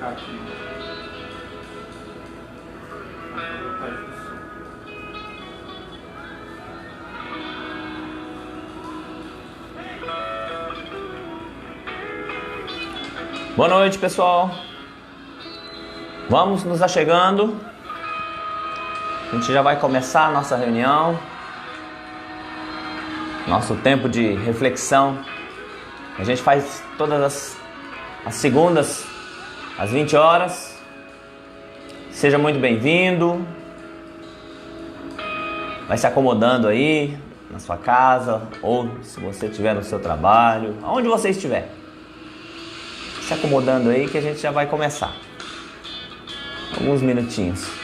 colocar aqui. Vou colocar isso. Boa noite, pessoal. Vamos nos achegando. A gente já vai começar a nossa reunião. Nosso tempo de reflexão. A gente faz todas as segundas, às 20 horas. Seja muito bem-vindo. Vai se acomodando aí na sua casa, ou se você estiver no seu trabalho, aonde você estiver. Se acomodando aí que a gente já vai começar. Alguns minutinhos.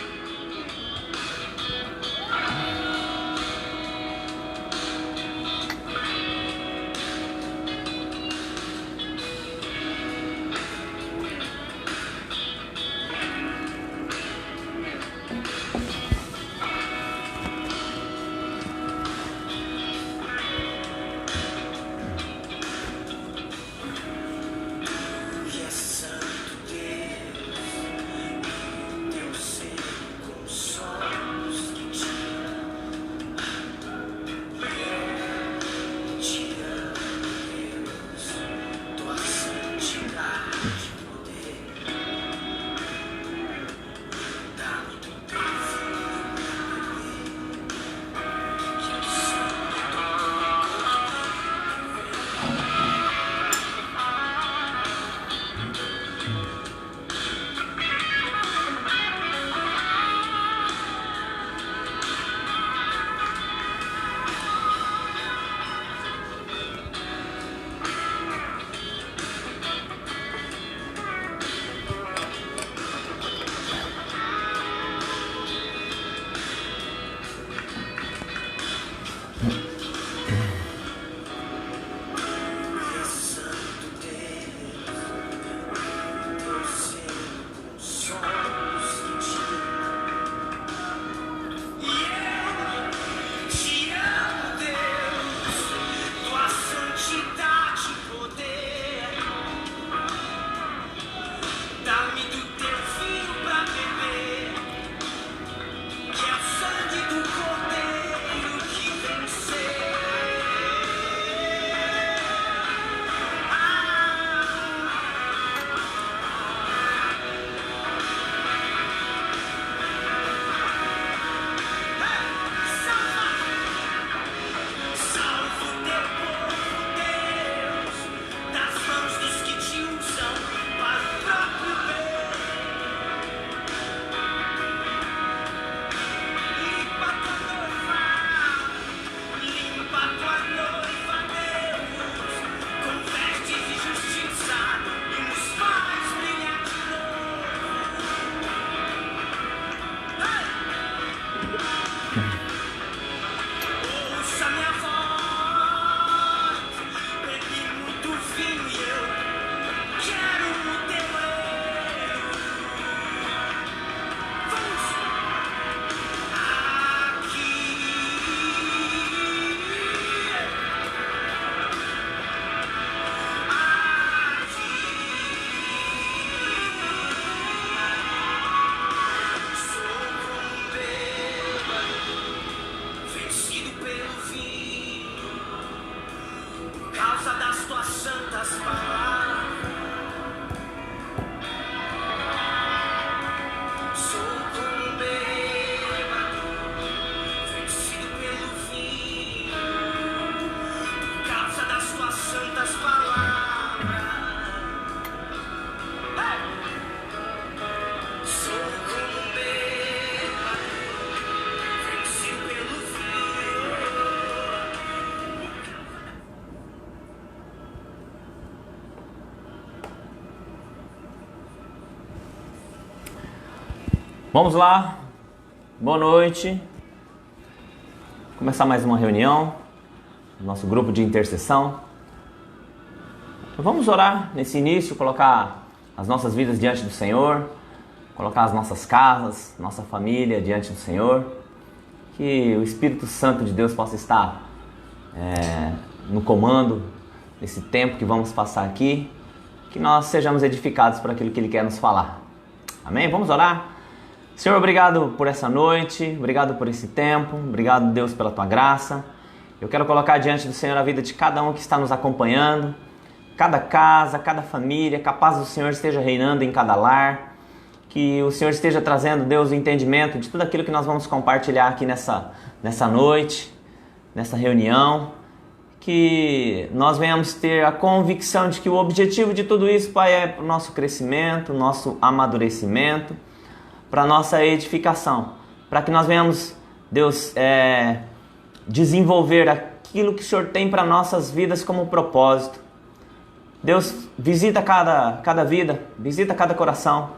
Vamos lá, boa noite. Começar mais uma reunião, nosso grupo de intercessão. Vamos orar nesse início, colocar as nossas vidas diante do Senhor, colocar as nossas casas, nossa família diante do Senhor. Que o Espírito Santo de Deus possa estar no comando desse tempo que vamos passar aqui. que nós sejamos edificados por aquilo que Ele quer nos falar. Amém? Vamos orar? Senhor, obrigado por essa noite, obrigado por esse tempo, obrigado, Deus, pela Tua graça. Eu quero colocar diante do Senhor a vida de cada um que está nos acompanhando, cada casa, cada família, que a paz do Senhor esteja reinando em cada lar, que o Senhor esteja trazendo, Deus, o entendimento de tudo aquilo que nós vamos compartilhar aqui nessa noite, nessa reunião, que nós venhamos ter a convicção de que o objetivo de tudo isso, Pai, é o nosso crescimento, o nosso amadurecimento, para a nossa edificação, para que nós venhamos, Deus, desenvolver aquilo que o Senhor tem para nossas vidas como propósito. Deus, visita cada vida, visita cada coração,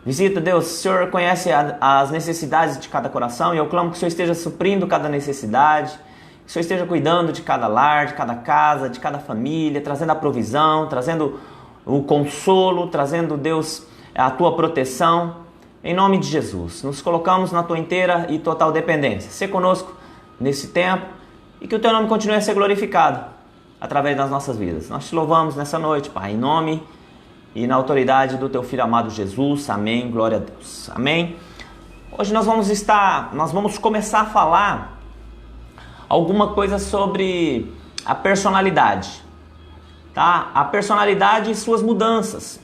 visita, Deus, o Senhor conhece as necessidades de cada coração e eu clamo que o Senhor esteja suprindo cada necessidade, que o Senhor esteja cuidando de cada lar, de cada casa, de cada família, trazendo a provisão, trazendo o consolo, trazendo, Deus, a Tua proteção. Em nome de Jesus, nos colocamos na Tua inteira e total dependência. Sê conosco nesse tempo e que o Teu nome continue a ser glorificado através das nossas vidas. Nós Te louvamos nessa noite, Pai, em nome e na autoridade do Teu Filho amado Jesus. Amém, glória a Deus. Amém. Hoje nós vamos começar a falar alguma coisa sobre a personalidade, tá? A personalidade e suas mudanças.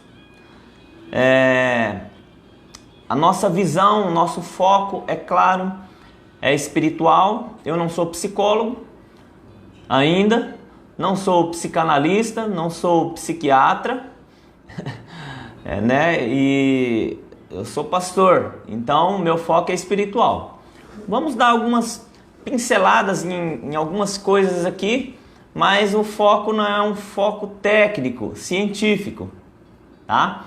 A nossa visão, o nosso foco, é claro, é espiritual. Eu não sou psicólogo ainda, não sou psicanalista, não sou psiquiatra, e eu sou pastor, então meu foco é espiritual. Vamos dar algumas pinceladas em algumas coisas aqui, mas o foco não é um foco técnico, científico, tá?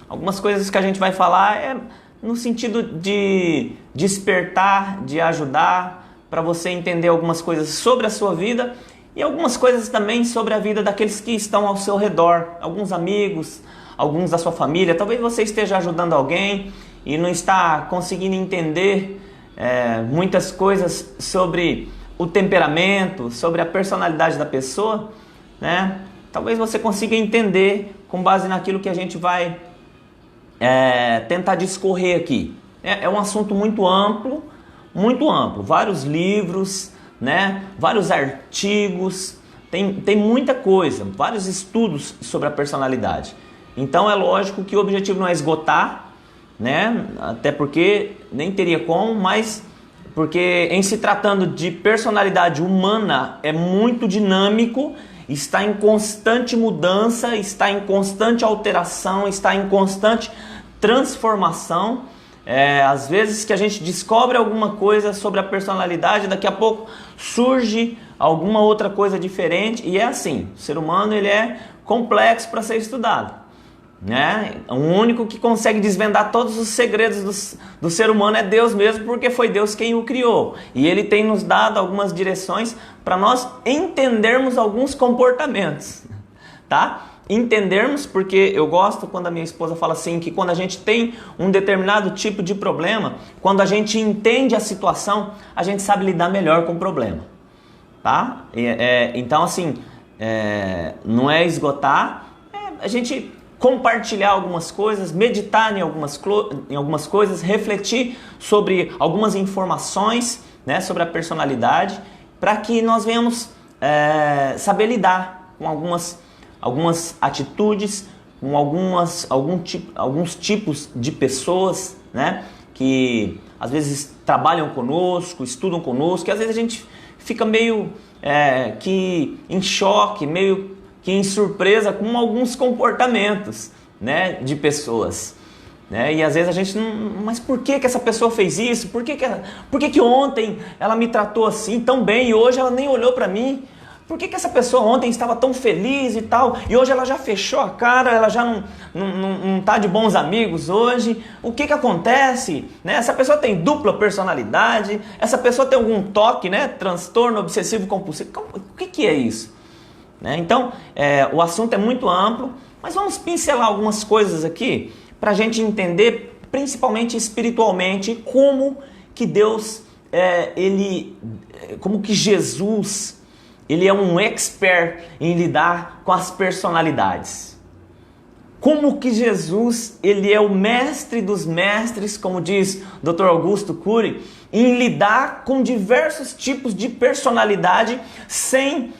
Algumas coisas que a gente vai falar é no sentido de despertar, de ajudar para você entender algumas coisas sobre a sua vida e algumas coisas também sobre a vida daqueles que estão ao seu redor, alguns amigos, alguns da sua família. Talvez você esteja ajudando alguém e não está conseguindo entender muitas coisas sobre o temperamento, sobre a personalidade da pessoa, né? Talvez você consiga entender com base naquilo que a gente vai tentar discorrer aqui. É um assunto muito amplo, vários livros, né? Vários artigos, tem muita coisa, vários estudos sobre a personalidade. Então é lógico que o objetivo não é esgotar, né? Até porque nem teria como, mas porque em se tratando de personalidade humana é muito dinâmico, está em constante mudança, está em constante alteração, está em constante transformação. Às vezes que a gente descobre alguma coisa sobre a personalidade, daqui a pouco surge alguma outra coisa diferente, e é assim, o ser humano ele é complexo para ser estudado, né? O único que consegue desvendar todos os segredos do ser humano é Deus mesmo, porque foi Deus quem o criou, e Ele tem nos dado algumas direções para nós entendermos alguns comportamentos, tá? Entendermos, porque eu gosto quando a minha esposa fala assim, que quando a gente tem um determinado tipo de problema, quando a gente entende a situação, a gente sabe lidar melhor com o problema, tá? Então assim, não é esgotar, a gente compartilhar algumas coisas, meditar em algumas coisas, refletir sobre algumas informações, né, sobre a personalidade, para que nós venhamos saber lidar com algumas atitudes, com alguns tipos de pessoas, né, que às vezes trabalham conosco, estudam conosco, que às vezes a gente fica meio que em choque, meio que em surpresa com alguns comportamentos, né, de pessoas, né? E às vezes a gente não... Mas por que essa pessoa fez isso? Por que ontem ela me tratou assim tão bem e hoje ela nem olhou para mim? Por que essa pessoa ontem estava tão feliz e tal, e hoje ela já fechou a cara, ela já não está de bons amigos hoje? O que acontece? Né? Essa pessoa tem dupla personalidade, essa pessoa tem algum toque, né? Transtorno obsessivo compulsivo. O que é isso? Né? Então, o assunto é muito amplo, mas vamos pincelar algumas coisas aqui para a gente entender, principalmente espiritualmente, como que Deus, como que Jesus... Ele é um expert em lidar com as personalidades, como que Jesus, ele é o mestre dos mestres, como diz Dr. Augusto Cury, em lidar com diversos tipos de personalidade sem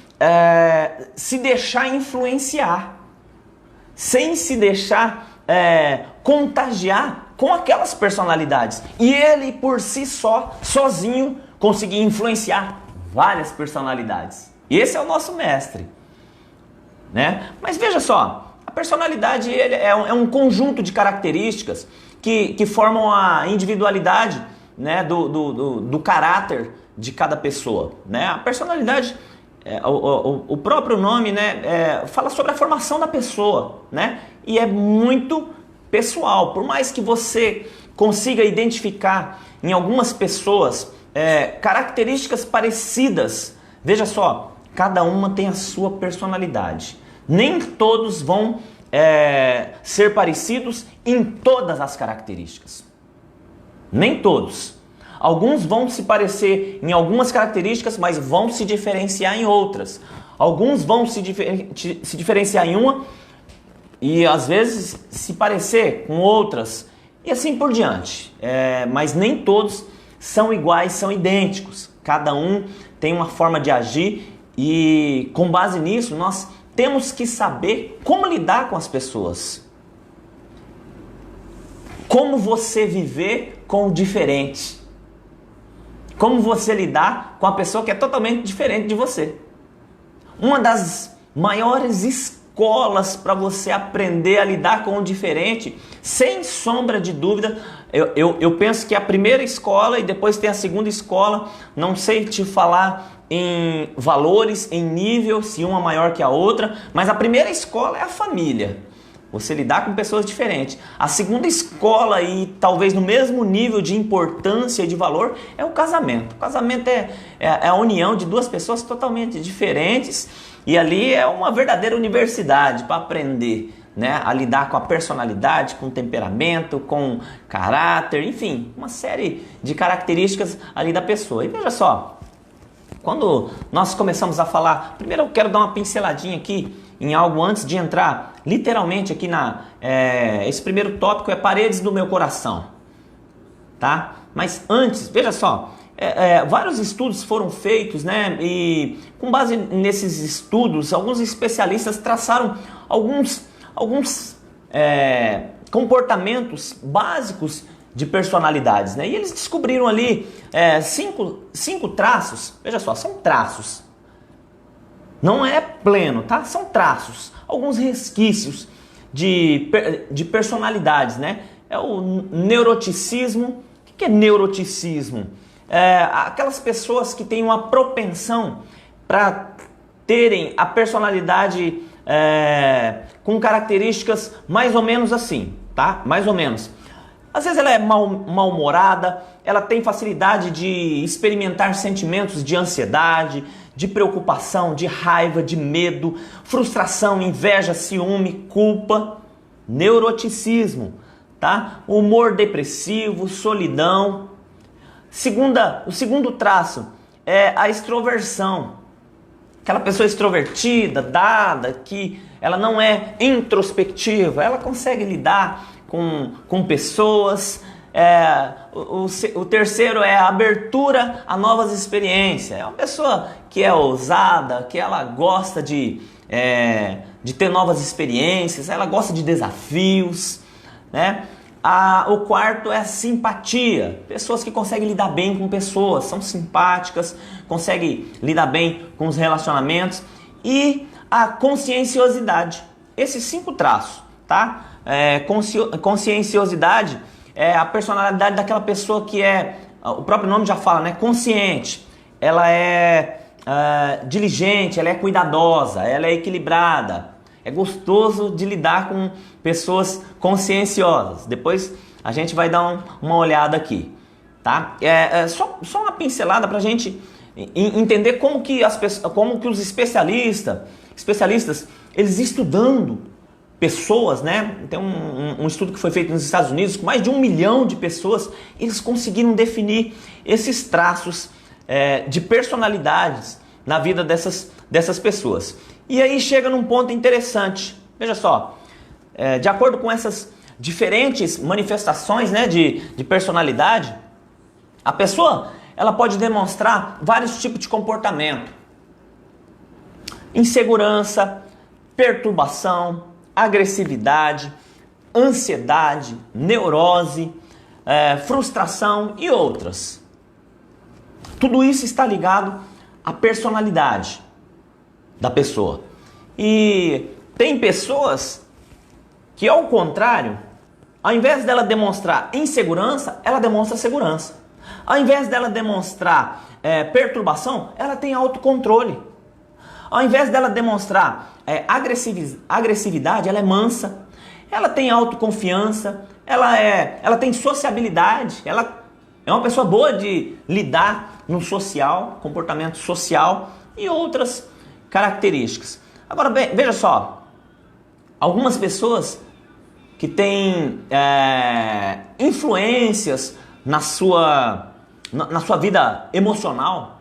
se deixar influenciar, sem se deixar contagiar com aquelas personalidades. E ele por si só, sozinho, conseguia influenciar várias personalidades. E esse é o nosso mestre, né? Mas veja só, a personalidade é um conjunto de características que formam a individualidade, né, do caráter de cada pessoa, né? A personalidade, o próprio nome, né, fala sobre a formação da pessoa, né? E é muito pessoal. Por mais que você consiga identificar em algumas pessoas características parecidas, veja só, cada uma tem a sua personalidade. Nem todos vão ser parecidos em todas as características. Nem todos. Alguns vão se parecer em algumas características, mas vão se diferenciar em outras. Alguns vão se diferenciar em uma e às vezes se parecer com outras e assim por diante. Mas nem todos são iguais, são idênticos. Cada um tem uma forma de agir e com base nisso nós temos que saber como lidar com as pessoas. Como você viver com o diferente. Como você lidar com a pessoa que é totalmente diferente de você. Uma das maiores escolas para você aprender a lidar com o diferente, sem sombra de dúvida, eu penso que a primeira escola e depois tem a segunda escola, não sei te falar em valores, em nível, se uma maior que a outra, mas a primeira escola é a família. Você lidar com pessoas diferentes. A segunda escola, e talvez no mesmo nível de importância e de valor, é o casamento. O casamento é a união de duas pessoas totalmente diferentes. E ali é uma verdadeira universidade para aprender, né, a lidar com a personalidade, com o temperamento, com caráter, enfim, uma série de características ali da pessoa. E veja só, quando nós começamos a falar, primeiro eu quero dar uma pinceladinha aqui em algo antes de entrar literalmente aqui esse primeiro tópico é paredes do meu coração, tá? Mas antes, veja só, vários estudos foram feitos, né? E com base nesses estudos, alguns especialistas traçaram alguns comportamentos básicos de personalidades, né? E eles descobriram ali cinco traços. Veja só, são traços. Não é pleno, tá? São traços, alguns resquícios de personalidades, né? É o neuroticismo. O que é neuroticismo? Aquelas pessoas que têm uma propensão para terem a personalidade com características mais ou menos assim, tá? Mais ou menos. Às vezes ela é mal-humorada, ela tem facilidade de experimentar sentimentos de ansiedade, de preocupação, de raiva, de medo, frustração, inveja, ciúme, culpa, neuroticismo, tá? Humor depressivo, solidão. O segundo traço é a extroversão. Aquela pessoa extrovertida, dada, que ela não é introspectiva, ela consegue lidar com pessoas. O terceiro é a abertura a novas experiências. É uma pessoa que é ousada, que ela gosta de ter novas experiências, ela gosta de desafios, né? O quarto é a simpatia. Pessoas que conseguem lidar bem com pessoas, são simpáticas, conseguem lidar bem com os relacionamentos. E a conscienciosidade. Esses 5 traços, tá? Conscienciosidade é a personalidade daquela pessoa que o próprio nome já fala, né? Consciente. Ela é diligente, ela é cuidadosa, ela é equilibrada. É gostoso de lidar com pessoas conscienciosas. Depois a gente vai dar uma olhada aqui, tá? Só uma pincelada para a gente entender como que os especialistas eles estudando pessoas, né? Tem um estudo que foi feito nos Estados Unidos com mais de 1 milhão de pessoas. Eles conseguiram definir esses traços de personalidades na vida dessas pessoas. E aí chega num ponto interessante. Veja só, de acordo com essas diferentes manifestações, né, de personalidade, a pessoa ela pode demonstrar vários tipos de comportamento: insegurança, perturbação, agressividade, ansiedade, neurose, frustração e outras. Tudo isso está ligado à personalidade da pessoa. E tem pessoas que, ao contrário, ao invés dela demonstrar insegurança, ela demonstra segurança. Ao invés dela demonstrar perturbação, ela tem autocontrole. Ao invés dela demonstrar agressividade, ela é mansa. Ela tem autoconfiança, ela tem sociabilidade, ela é uma pessoa boa de lidar no social, comportamento social e outras características. Agora, veja só, algumas pessoas que têm influências na sua vida emocional,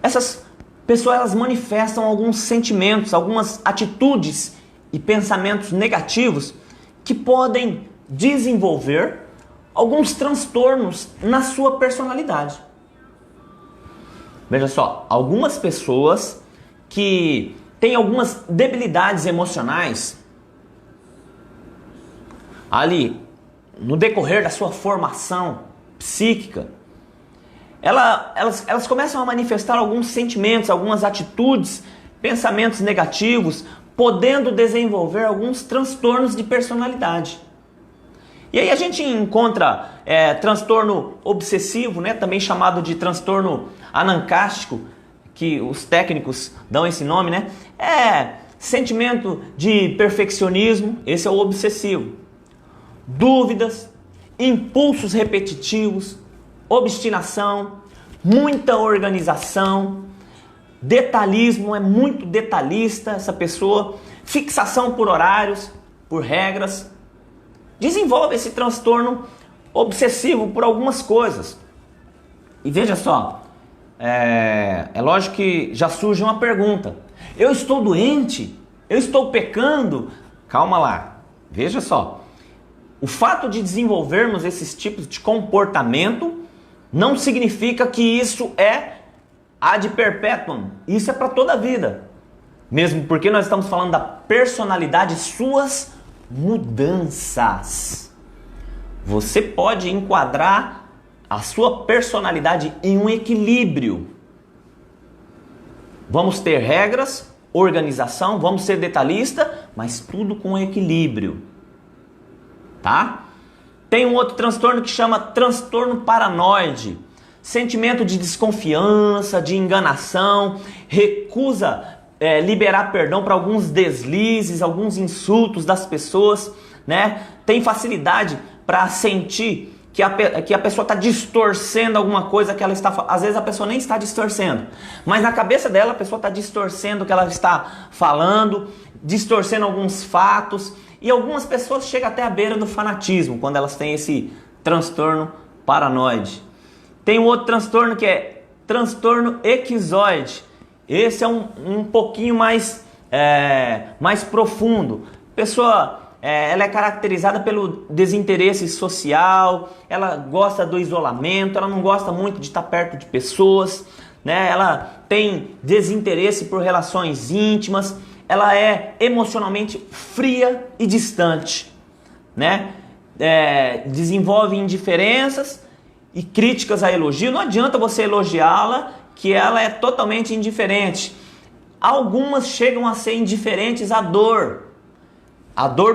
essas pessoas elas manifestam alguns sentimentos, algumas atitudes e pensamentos negativos que podem desenvolver alguns transtornos na sua personalidade. Veja só, algumas pessoas que têm algumas debilidades emocionais ali no decorrer da sua formação psíquica, elas começam a manifestar alguns sentimentos, algumas atitudes, pensamentos negativos, podendo desenvolver alguns transtornos de personalidade. E aí a gente encontra transtorno obsessivo, né, também chamado de transtorno anancástico, que os técnicos dão esse nome, né? Sentimento de perfeccionismo, esse é o obsessivo. Dúvidas, impulsos repetitivos, obstinação, muita organização, detalhismo, é muito detalhista essa pessoa, fixação por horários, por regras. Desenvolve esse transtorno obsessivo por algumas coisas. E veja só, é lógico que já surge uma pergunta: eu estou doente? Eu estou pecando? Calma lá, veja só. O fato de desenvolvermos esses tipos de comportamento não significa que isso é ad perpetuum. Isso é para toda a vida. Mesmo porque nós estamos falando da personalidade e suas mudanças. Você pode enquadrar a sua personalidade em um equilíbrio. Vamos ter regras, organização, vamos ser detalhista, mas tudo com equilíbrio. Tá? Tem um outro transtorno que chama transtorno paranoide. Sentimento de desconfiança, de enganação, recusa liberar perdão para alguns deslizes, alguns insultos das pessoas, né? Tem facilidade para sentir que a pessoa está distorcendo alguma coisa que ela está... Às vezes a pessoa nem está distorcendo, mas na cabeça dela a pessoa está distorcendo o que ela está falando, distorcendo alguns fatos. E algumas pessoas chegam até a beira do fanatismo quando elas têm esse transtorno paranoide. Tem um outro transtorno que é transtorno esquizoide. Esse é um pouquinho mais profundo. A pessoa ela é caracterizada pelo desinteresse social, ela gosta do isolamento, ela não gosta muito de estar perto de pessoas, né? Ela tem desinteresse por relações íntimas, ela é emocionalmente fria e distante, né? Desenvolve indiferenças e críticas a elogio. Não adianta você elogiá-la, que ela é totalmente indiferente. Algumas chegam a ser indiferentes à dor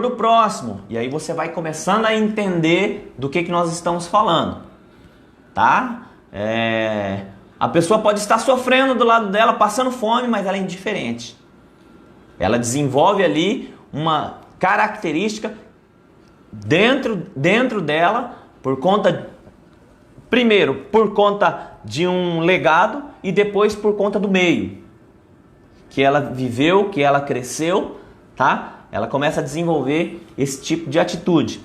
do próximo. E aí você vai começando a entender do que nós estamos falando, tá? A pessoa pode estar sofrendo do lado dela, passando fome, mas ela é indiferente. Ela desenvolve ali uma característica dentro dela, primeiro por conta de um legado e depois por conta do meio que ela viveu, que ela cresceu, tá? Ela começa a desenvolver esse tipo de atitude.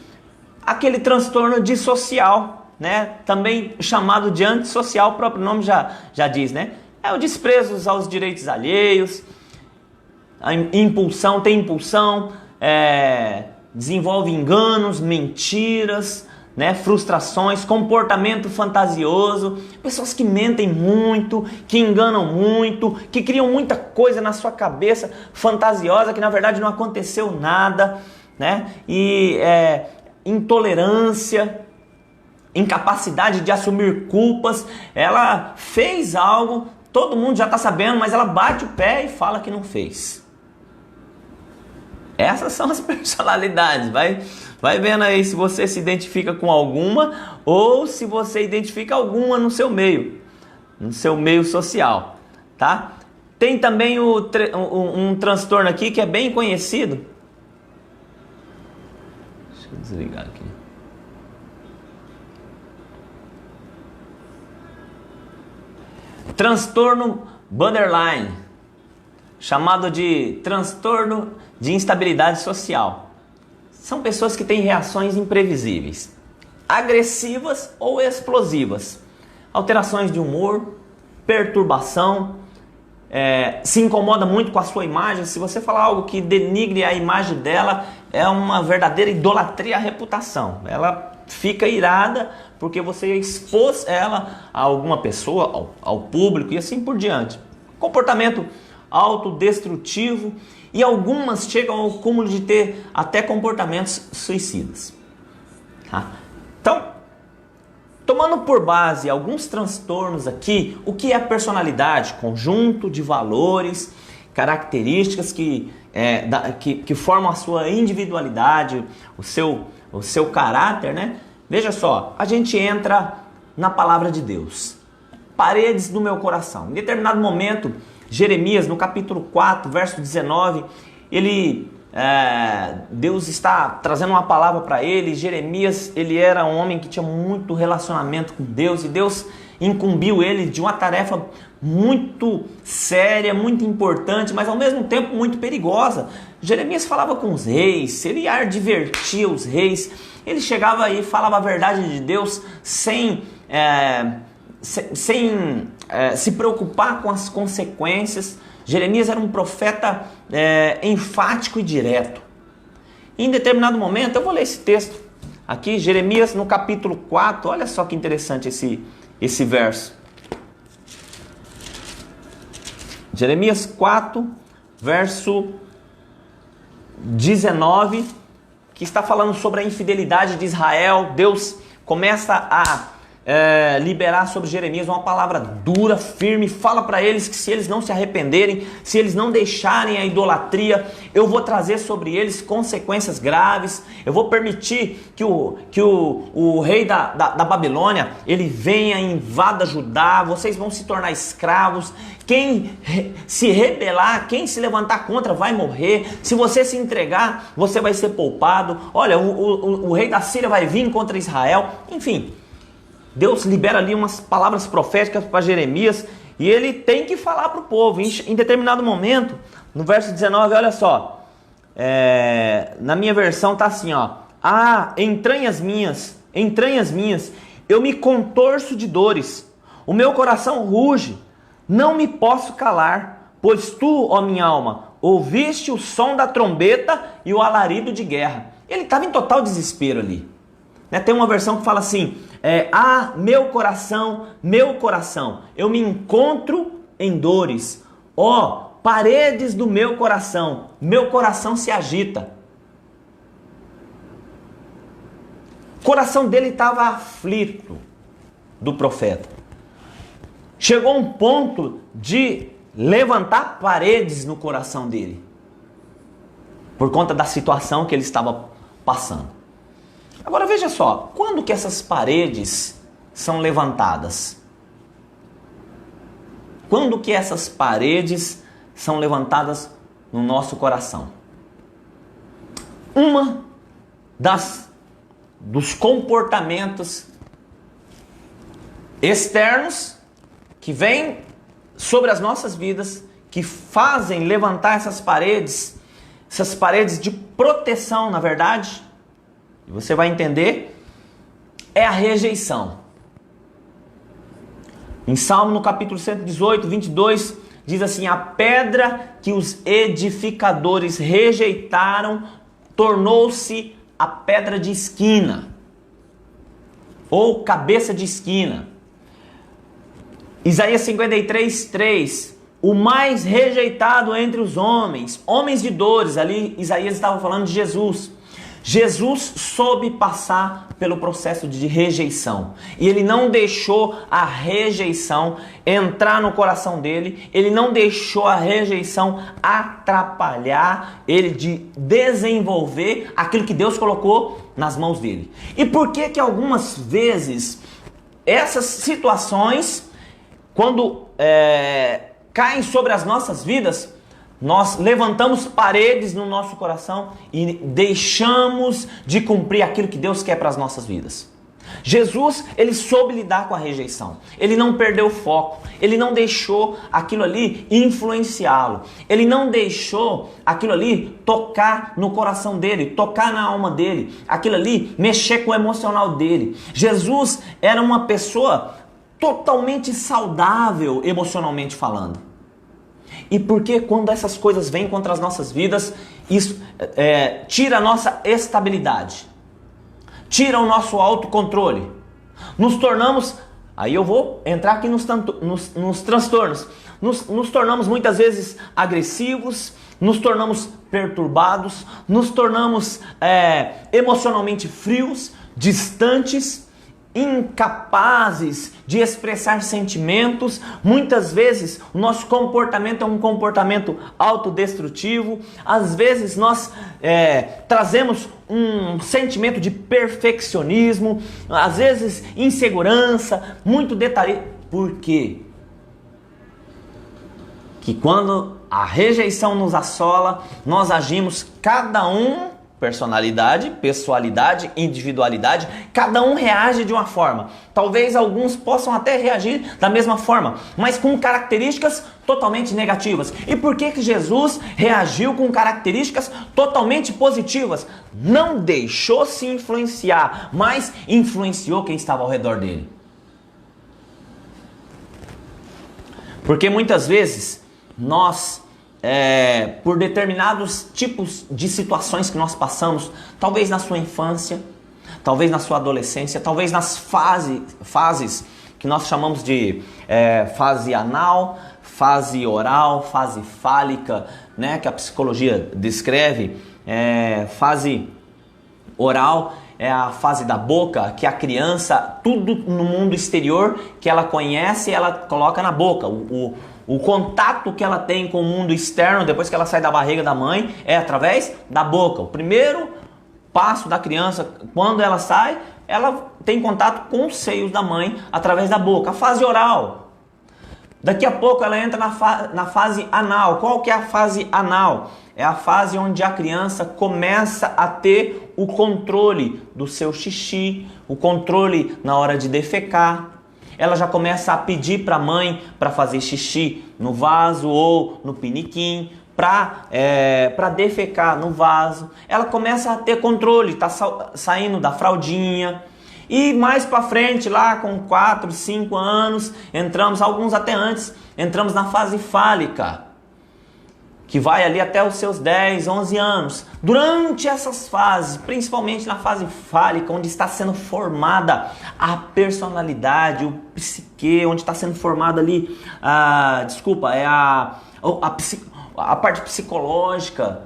Aquele transtorno dissocial, né? Também chamado de antissocial, o próprio nome já diz, né? É o desprezo aos direitos alheios, tem impulsão, desenvolve enganos, mentiras, né, frustrações, comportamento fantasioso, pessoas que mentem muito, que enganam muito, que criam muita coisa na sua cabeça fantasiosa que na verdade não aconteceu nada, né? E intolerância, incapacidade de assumir culpas. Ela fez algo, todo mundo já está sabendo, mas ela bate o pé e fala que não fez. Essas são as personalidades. Vai vendo aí se você se identifica com alguma ou se você identifica alguma no seu meio social, tá? Tem também um transtorno aqui que é bem conhecido. Deixa eu desligar aqui. Transtorno borderline, chamado de transtorno de instabilidade social. São pessoas que têm reações imprevisíveis, agressivas ou explosivas, alterações de humor, perturbação, se incomoda muito com a sua imagem. Se você falar algo que denigre a imagem dela, é uma verdadeira idolatria à reputação. Ela fica irada porque você expôs ela a alguma pessoa, ao público e assim por diante. Comportamento autodestrutivo, e algumas chegam ao cúmulo de ter até comportamentos suicidas. Tá? Então, tomando por base alguns transtornos aqui, o que é personalidade? Conjunto de valores, características que formam a sua individualidade, o seu caráter, né? Veja só, a gente entra na palavra de Deus. Paredes do meu coração. Em determinado momento, Jeremias, no capítulo 4, verso 19, Deus está trazendo uma palavra para ele. Jeremias, ele era um homem que tinha muito relacionamento com Deus, e Deus incumbiu ele de uma tarefa muito séria, muito importante, mas ao mesmo tempo muito perigosa. Jeremias falava com os reis, ele advertia os reis, ele chegava e falava a verdade de Deus sem se preocupar com as consequências. Jeremias era um profeta enfático e direto. Em determinado momento, eu vou ler esse texto aqui, Jeremias no capítulo 4, olha só que interessante esse verso. Jeremias 4, verso 19, que está falando sobre a infidelidade de Israel. Deus começa a liberar sobre Jeremias uma palavra dura, firme, fala para eles que se eles não se arrependerem, se eles não deixarem a idolatria, eu vou trazer sobre eles consequências graves. Eu vou permitir que o rei da Babilônia, ele venha e invada Judá, vocês vão se tornar escravos, quem se rebelar, quem se levantar contra vai morrer, se você se entregar, você vai ser poupado. Olha, o rei da Síria vai vir contra Israel. Enfim, Deus libera ali umas palavras proféticas para Jeremias, e ele tem que falar para o povo. Em determinado momento, no verso 19, olha só, na minha versão está assim, ó: ah, entranhas minhas, eu me contorço de dores, o meu coração ruge, não me posso calar, pois tu, ó minha alma, ouviste o som da trombeta e o alarido de guerra. Ele estava em total desespero ali. Tem uma versão que fala assim: ah, meu coração, eu me encontro em dores. Ó, paredes do meu coração se agita. O coração dele estava aflito, do profeta. Chegou um ponto de levantar paredes no coração dele, por conta da situação que ele estava passando. Agora veja só, quando que essas paredes são levantadas? Quando que essas paredes são levantadas no nosso coração? Uma dos comportamentos externos que vêm sobre as nossas vidas, que fazem levantar essas paredes de proteção, na verdade, e você vai entender, é a rejeição. Em Salmo, no capítulo 118, 22, diz assim: a pedra que os edificadores rejeitaram tornou-se a pedra de esquina, ou cabeça de esquina. Isaías 53:3, o mais rejeitado entre os homens, homens de dores. Ali Isaías estava falando de Jesus. Jesus soube passar pelo processo de rejeição, e ele não deixou a rejeição entrar no coração dele, ele não deixou a rejeição atrapalhar ele de desenvolver aquilo que Deus colocou nas mãos dele. E por que que algumas vezes essas situações, quando caem sobre as nossas vidas, nós levantamos paredes no nosso coração e deixamos de cumprir aquilo que Deus quer para as nossas vidas? Jesus, ele soube lidar com a rejeição. Ele não perdeu o foco. Ele não deixou aquilo ali influenciá-lo. Ele não deixou aquilo ali tocar no coração dele, tocar na alma dele. Aquilo ali mexer com o emocional dele. Jesus era uma pessoa totalmente saudável emocionalmente falando. E porque quando essas coisas vêm contra as nossas vidas, isso tira a nossa estabilidade, tira o nosso autocontrole. Nos tornamos, aí eu vou entrar aqui nos transtornos, nos tornamos muitas vezes agressivos, nos tornamos perturbados, nos tornamos emocionalmente frios, distantes, incapazes de expressar sentimentos. Muitas vezes o nosso comportamento é um comportamento autodestrutivo. Às vezes nós trazemos um sentimento de perfeccionismo, às vezes insegurança, muito detalhe. Por quê? Que quando a rejeição nos assola, nós agimos cada um, personalidade, pessoalidade, individualidade, cada um reage de uma forma. Talvez alguns possam até reagir da mesma forma, mas com características totalmente negativas. E por que que Jesus reagiu com características totalmente positivas? Não deixou se influenciar, mas influenciou quem estava ao redor dele. Porque muitas vezes nós, por determinados tipos de situações que nós passamos, talvez na sua infância, talvez na sua adolescência, talvez nas fases que nós chamamos de fase anal, fase oral, fase fálica, né, que a psicologia descreve. Fase oral é a fase da boca, que a criança, tudo no mundo exterior que ela conhece, ela coloca na boca. O contato que ela tem com o mundo externo, depois que ela sai da barriga da mãe, é através da boca. O primeiro passo da criança, quando ela sai, ela tem contato com os seios da mãe através da boca. A fase oral. Daqui a pouco ela entra na fase anal. Qual que é a fase anal? É a fase onde a criança começa a ter o controle do seu xixi, o controle na hora de defecar. Ela já começa a pedir para a mãe para fazer xixi no vaso ou no piniquim, para defecar no vaso. Ela começa a ter controle, está saindo da fraldinha. E mais para frente, lá com 4, 5 anos, entramos, alguns até antes, entramos na fase fálica, que vai ali até os seus 10, 11 anos. Durante essas fases, principalmente na fase fálica, onde está sendo formada a personalidade, o psique, onde está sendo formada ali, a parte psicológica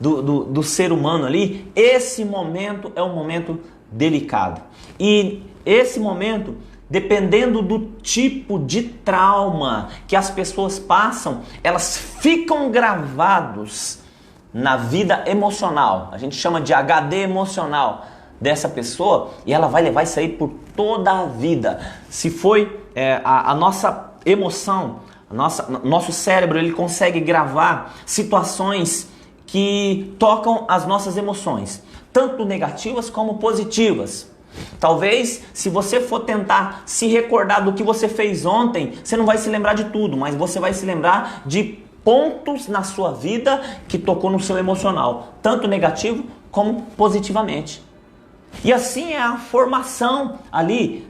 do ser humano ali, esse momento é um momento delicado. E esse momento, dependendo do tipo de trauma que as pessoas passam, elas ficam gravados na vida emocional. A gente chama de HD emocional dessa pessoa, e ela vai levar isso aí por toda a vida. Se foi a nossa emoção, nosso cérebro, ele consegue gravar situações que tocam as nossas emoções, tanto negativas como positivas. Talvez, se você for tentar se recordar do que você fez ontem, você não vai se lembrar de tudo, mas você vai se lembrar de pontos na sua vida que tocou no seu emocional, tanto negativo como positivamente. E assim é a formação ali,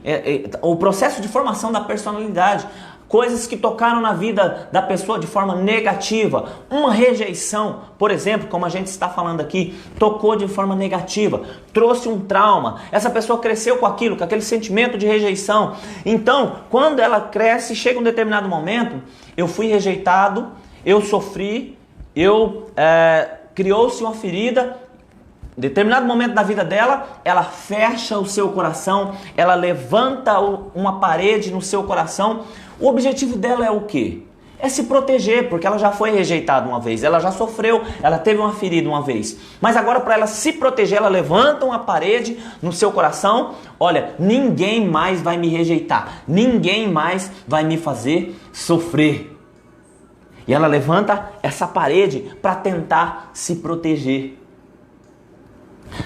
o processo de formação da personalidade. coisas que tocaram na vida da pessoa de forma negativa. Uma rejeição, por exemplo, como a gente está falando aqui, tocou de forma negativa, trouxe um trauma. Essa pessoa cresceu com aquilo, com aquele sentimento de rejeição. Então, quando ela cresce, chega um determinado momento, eu fui rejeitado, eu sofri, criou-se uma ferida. Em determinado momento da vida dela, ela fecha o seu coração, ela levanta uma parede no seu coração. O objetivo dela é o quê? É se proteger, porque ela já foi rejeitada uma vez, ela já sofreu, ela teve uma ferida uma vez. Mas agora, para ela se proteger, ela levanta uma parede no seu coração. Olha, ninguém mais vai me rejeitar, ninguém mais vai me fazer sofrer. E ela levanta essa parede para tentar se proteger.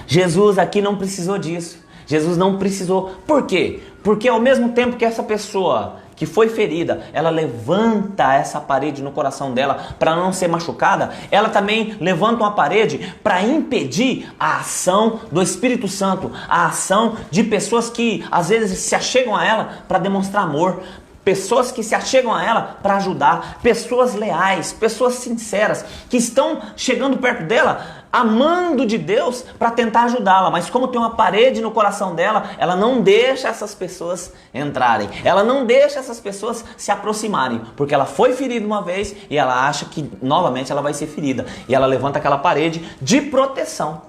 Jesus aqui não precisou disso. Jesus não precisou. Por quê? Porque ao mesmo tempo que essa pessoa que foi ferida, ela levanta essa parede no coração dela para não ser machucada, ela também levanta uma parede para impedir a ação do Espírito Santo, a ação de pessoas que às vezes se achegam a ela para demonstrar amor, pessoas que se achegam a ela para ajudar, pessoas leais, pessoas sinceras, que estão chegando perto dela, amando de Deus para tentar ajudá-la, mas como tem uma parede no coração dela, ela não deixa essas pessoas entrarem, ela não deixa essas pessoas se aproximarem, porque ela foi ferida uma vez e ela acha que novamente ela vai ser ferida, e ela levanta aquela parede de proteção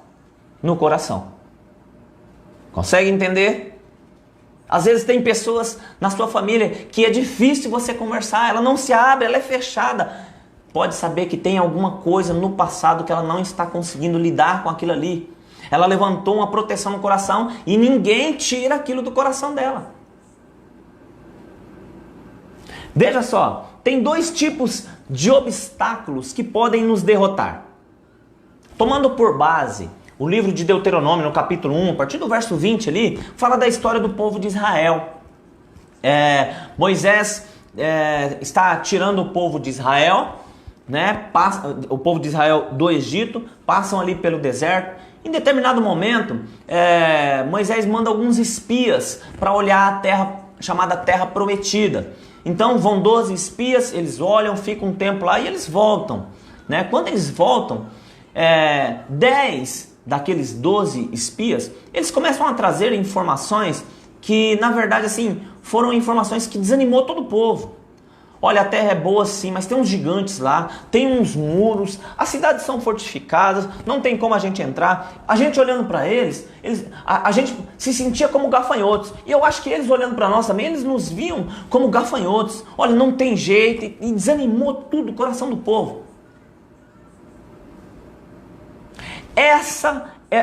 no coração. Consegue entender? Às vezes tem pessoas na sua família que é difícil você conversar, ela não se abre, ela é fechada. Pode saber que tem alguma coisa no passado que ela não está conseguindo lidar com aquilo ali. Ela levantou uma proteção no coração e ninguém tira aquilo do coração dela. Veja só, tem dois tipos de obstáculos que podem nos derrotar. Tomando por base o livro de Deuteronômio, no capítulo 1, a partir do verso 20 ali, fala da história do povo de Israel. Moisés está tirando o povo de Israel, o povo de Israel do Egito, passam ali pelo deserto. Em determinado momento, Moisés manda alguns espias para olhar a terra chamada Terra Prometida. Então vão 12 espias, eles olham, ficam um tempo lá e eles voltam. Quando eles voltam, 10 daqueles 12 espias, eles começam a trazer informações que, na verdade, assim, foram informações que desanimou todo o povo. Olha, a terra é boa sim, mas tem uns gigantes lá, tem uns muros, as cidades são fortificadas, não tem como a gente entrar. A gente olhando para eles, a gente se sentia como gafanhotos. E eu acho que eles olhando para nós também, eles nos viam como gafanhotos. Olha, não tem jeito, e desanimou tudo o coração do povo.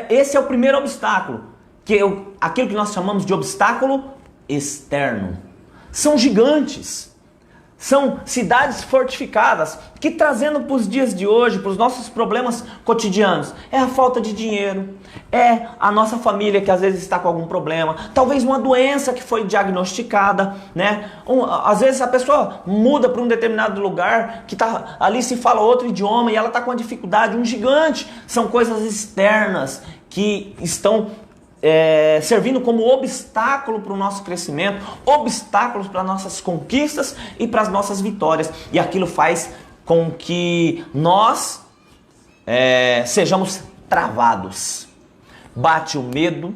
Esse é o primeiro obstáculo, aquilo que nós chamamos de obstáculo externo. São gigantes, são cidades fortificadas que, trazendo para os dias de hoje, para os nossos problemas cotidianos, é a falta de dinheiro, é a nossa família que às vezes está com algum problema, talvez uma doença que foi diagnosticada, às vezes a pessoa muda para um determinado lugar que tá, ali se fala outro idioma e ela está com uma dificuldade, um gigante. São coisas externas que estão servindo como obstáculo para o nosso crescimento, obstáculos para nossas conquistas e para as nossas vitórias. E aquilo faz com que nós sejamos travados. Bate o medo,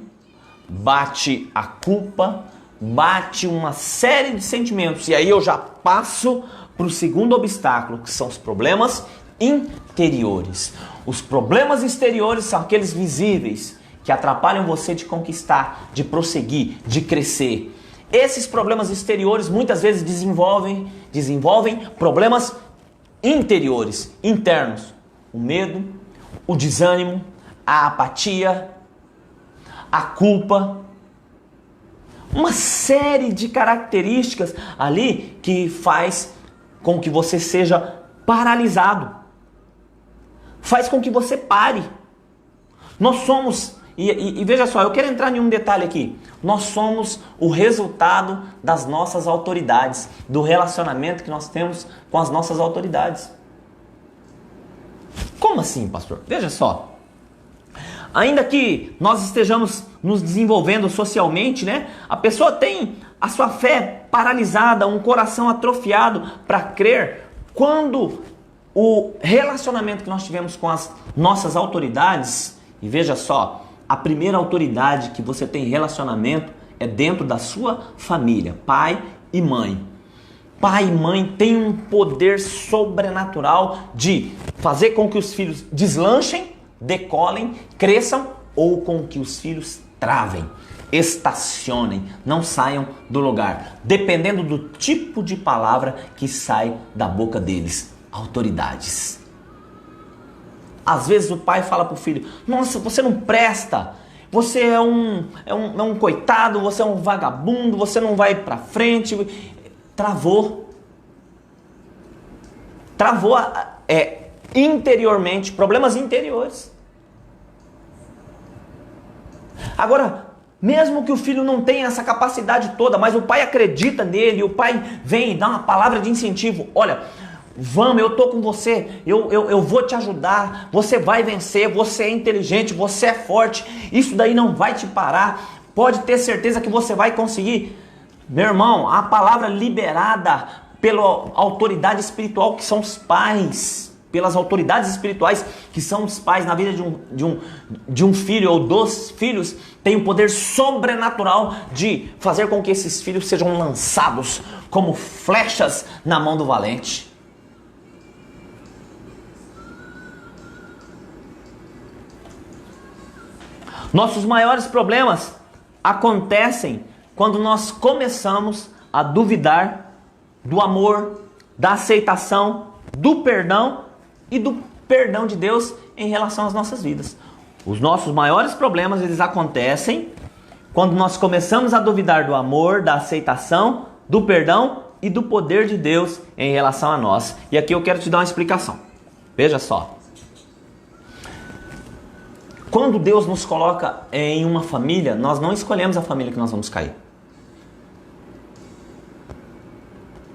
bate a culpa, bate uma série de sentimentos. E aí eu já passo para o segundo obstáculo, que são os problemas interiores. Os problemas exteriores são aqueles visíveis, que atrapalham você de conquistar, de prosseguir, de crescer. Esses problemas exteriores muitas vezes desenvolvem problemas interiores, internos. O medo, o desânimo, a apatia, a culpa. Uma série de características ali que faz com que você seja paralisado. Faz com que você pare. Nós somos... E veja só, eu quero entrar em um detalhe aqui. Nós somos o resultado das nossas autoridades, do relacionamento que nós temos com as nossas autoridades. Como assim, pastor? Veja só. Ainda que nós estejamos nos desenvolvendo socialmente, a pessoa tem a sua fé paralisada, um coração atrofiado para crer, quando o relacionamento que nós tivemos com as nossas autoridades, e veja só, a primeira autoridade que você tem relacionamento é dentro da sua família, pai e mãe. Pai e mãe têm um poder sobrenatural de fazer com que os filhos deslanchem, decolem, cresçam, ou com que os filhos travem, estacionem, não saiam do lugar, dependendo do tipo de palavra que sai da boca deles. Autoridades. Às vezes o pai fala para o filho: nossa, você não presta, você é um coitado, você é um vagabundo, você não vai para frente. Travou interiormente, problemas interiores. Agora, mesmo que o filho não tenha essa capacidade toda, mas o pai acredita nele, o pai vem e dá uma palavra de incentivo: olha, vamos, eu tô com você, eu vou te ajudar, você vai vencer, você é inteligente, você é forte, isso daí não vai te parar, pode ter certeza que você vai conseguir. Meu irmão, a palavra liberada pela autoridade espiritual que são os pais, pelas autoridades espirituais que são os pais na vida de um filho ou dos filhos, tem o poder sobrenatural de fazer com que esses filhos sejam lançados como flechas na mão do valente. Nossos maiores problemas acontecem quando nós começamos a duvidar do amor, da aceitação, do perdão e do perdão de Deus em relação às nossas vidas. Os nossos maiores problemas, eles acontecem quando nós começamos a duvidar do amor, da aceitação, do perdão e do poder de Deus em relação a nós. E aqui eu quero te dar uma explicação. Veja só. Quando Deus nos coloca em uma família, nós não escolhemos a família que nós vamos cair.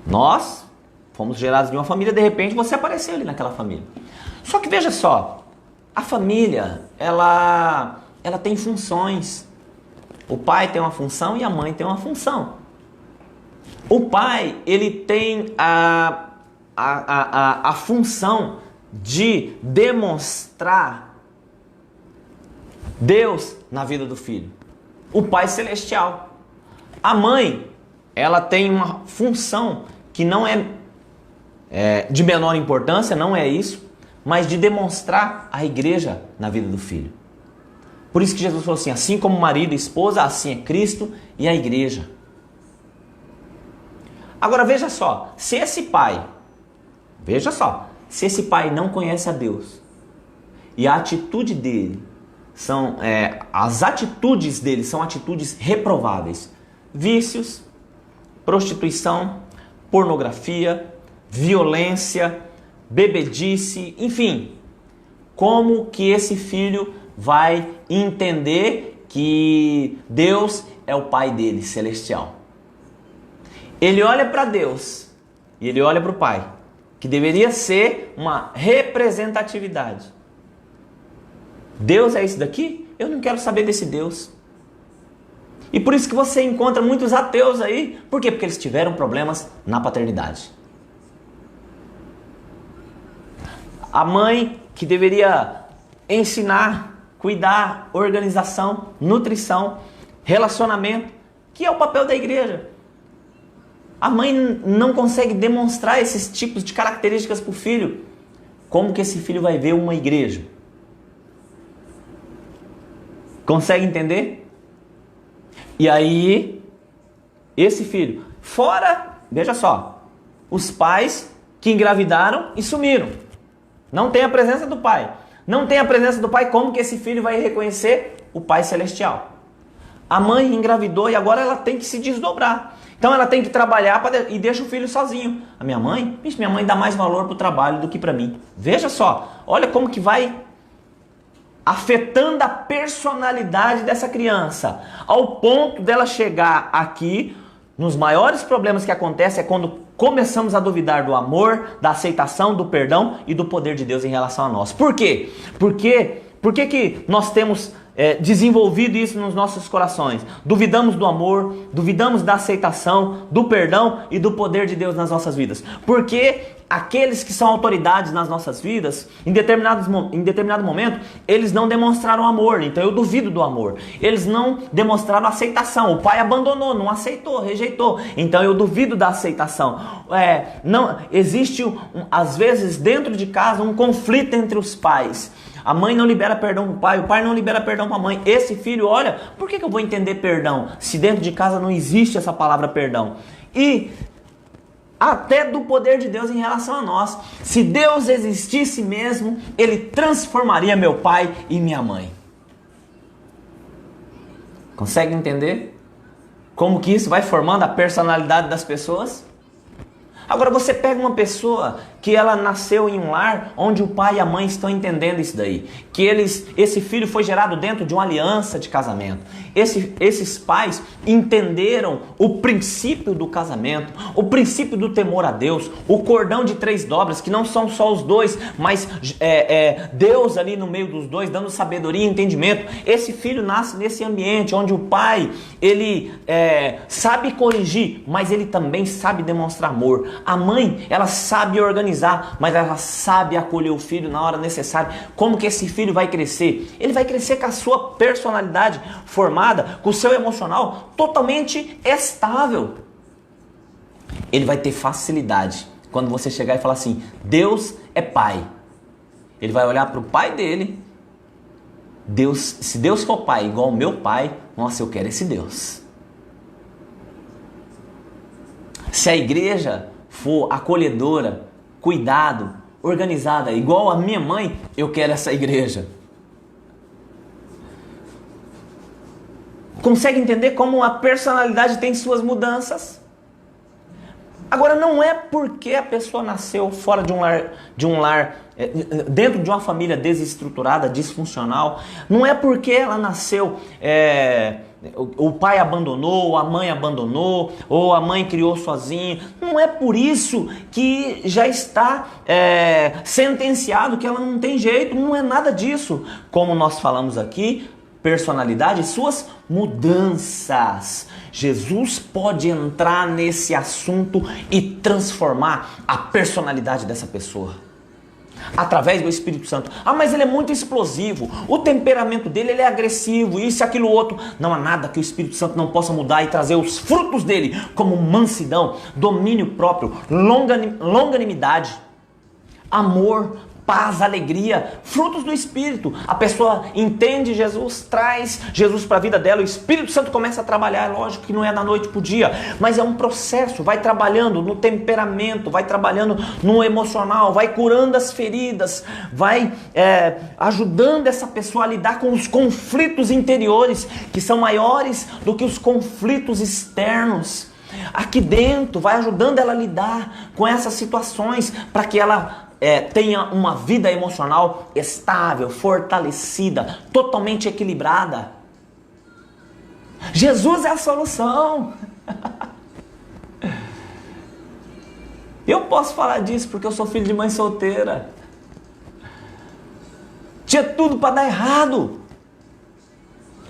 Nós fomos gerados de uma família, de repente você apareceu ali naquela família. Só que veja só, a família, ela tem funções. O pai tem uma função e a mãe tem uma função. O pai, ele tem a função de demonstrar Deus na vida do filho. O pai celestial. A mãe, ela tem uma função que não é de menor importância, não é isso, mas de demonstrar a igreja na vida do filho. Por isso que Jesus falou assim: assim como marido e esposa, assim é Cristo e a igreja. Agora veja só, se esse pai não conhece a Deus e a atitude dele as atitudes dele são atitudes reprováveis, vícios, prostituição, pornografia, violência, bebedice, enfim, como que esse filho vai entender que Deus é o pai dele, celestial? Ele olha para Deus e ele olha para o pai, que deveria ser uma representatividade. Deus é isso daqui? Eu não quero saber desse Deus. E por isso que você encontra muitos ateus aí. Por quê? Porque eles tiveram problemas na paternidade. A mãe que deveria ensinar, cuidar, organização, nutrição, relacionamento, que é o papel da igreja. A mãe não consegue demonstrar esses tipos de características para o filho. Como que esse filho vai ver uma igreja? Consegue entender? E aí, esse filho, fora, veja só, os pais que engravidaram e sumiram. Não tem a presença do pai. Não tem a presença do pai, como que esse filho vai reconhecer o pai celestial? A mãe engravidou e agora ela tem que se desdobrar. Então ela tem que trabalhar e deixa o filho sozinho. A minha mãe dá mais valor para o trabalho do que para mim. Veja só, olha como que vai afetando a personalidade dessa criança, ao ponto dela chegar aqui, nos maiores problemas que acontecem é quando começamos a duvidar do amor, da aceitação, do perdão e do poder de Deus em relação a nós. Por quê? Porque Por que que nós temos desenvolvido isso nos nossos corações? Duvidamos do amor, duvidamos da aceitação, do perdão e do poder de Deus nas nossas vidas. Porque aqueles que são autoridades nas nossas vidas, em determinado momento, eles não demonstraram amor. Então eu duvido do amor. Eles não demonstraram aceitação. O pai abandonou, não aceitou, rejeitou. Então eu duvido da aceitação. Não existe, às vezes, dentro de casa, um conflito entre os pais. A mãe não libera perdão para o pai não libera perdão para a mãe. Esse filho, olha, por que eu vou entender perdão se dentro de casa não existe essa palavra perdão? E até do poder de Deus em relação a nós. Se Deus existisse mesmo, Ele transformaria meu pai e minha mãe. Consegue entender como que isso vai formando a personalidade das pessoas? Agora você pega uma pessoa que ela nasceu em um lar onde o pai e a mãe estão entendendo isso daí. Que esse filho foi gerado dentro de uma aliança de casamento. Esses pais entenderam o princípio do casamento, o princípio do temor a Deus, o cordão de 3 dobras, que não são só os dois, mas Deus ali no meio dos dois, dando sabedoria e entendimento. Esse filho nasce nesse ambiente onde o pai, ele sabe corrigir, mas ele também sabe demonstrar amor. A mãe, ela sabe organizar, mas ela sabe acolher o filho na hora necessária. Como que esse filho vai crescer? Ele vai crescer com a sua personalidade formada, com o seu emocional totalmente estável. Ele vai ter facilidade. Quando você chegar e falar assim, Deus é pai. Ele vai olhar para o pai dele. Se Deus for pai igual ao meu pai, nossa, eu quero esse Deus. Se a igreja for acolhedora, cuidado, organizada, igual a minha mãe, eu quero essa igreja. Consegue entender como a personalidade tem suas mudanças? Agora, não é porque a pessoa nasceu fora de um lar, dentro de uma família desestruturada, disfuncional, não é porque ela nasceu, o pai abandonou, a mãe abandonou, ou a mãe criou sozinha, não é por isso que já está sentenciado que ela não tem jeito, não é nada disso. Como nós falamos aqui, personalidade e suas mudanças. Jesus pode entrar nesse assunto e transformar a personalidade dessa pessoa através do Espírito Santo. Ah, mas ele é muito explosivo, o temperamento dele ele é agressivo, isso, aquilo, outro. Não há nada que o Espírito Santo não possa mudar e trazer os frutos dele, como mansidão, domínio próprio, longanimidade, amor, paz, alegria, frutos do Espírito. A pessoa entende Jesus, traz Jesus para a vida dela, o Espírito Santo começa a trabalhar. Lógico que não é da noite para o dia, mas é um processo, vai trabalhando no temperamento, vai trabalhando no emocional, vai curando as feridas, vai ajudando essa pessoa a lidar com os conflitos interiores, que são maiores do que os conflitos externos. Aqui dentro, vai ajudando ela a lidar com essas situações, para que ela tenha uma vida emocional estável, fortalecida, totalmente equilibrada. Jesus é a solução. Eu posso falar disso porque eu sou filho de mãe solteira. Tinha tudo para dar errado,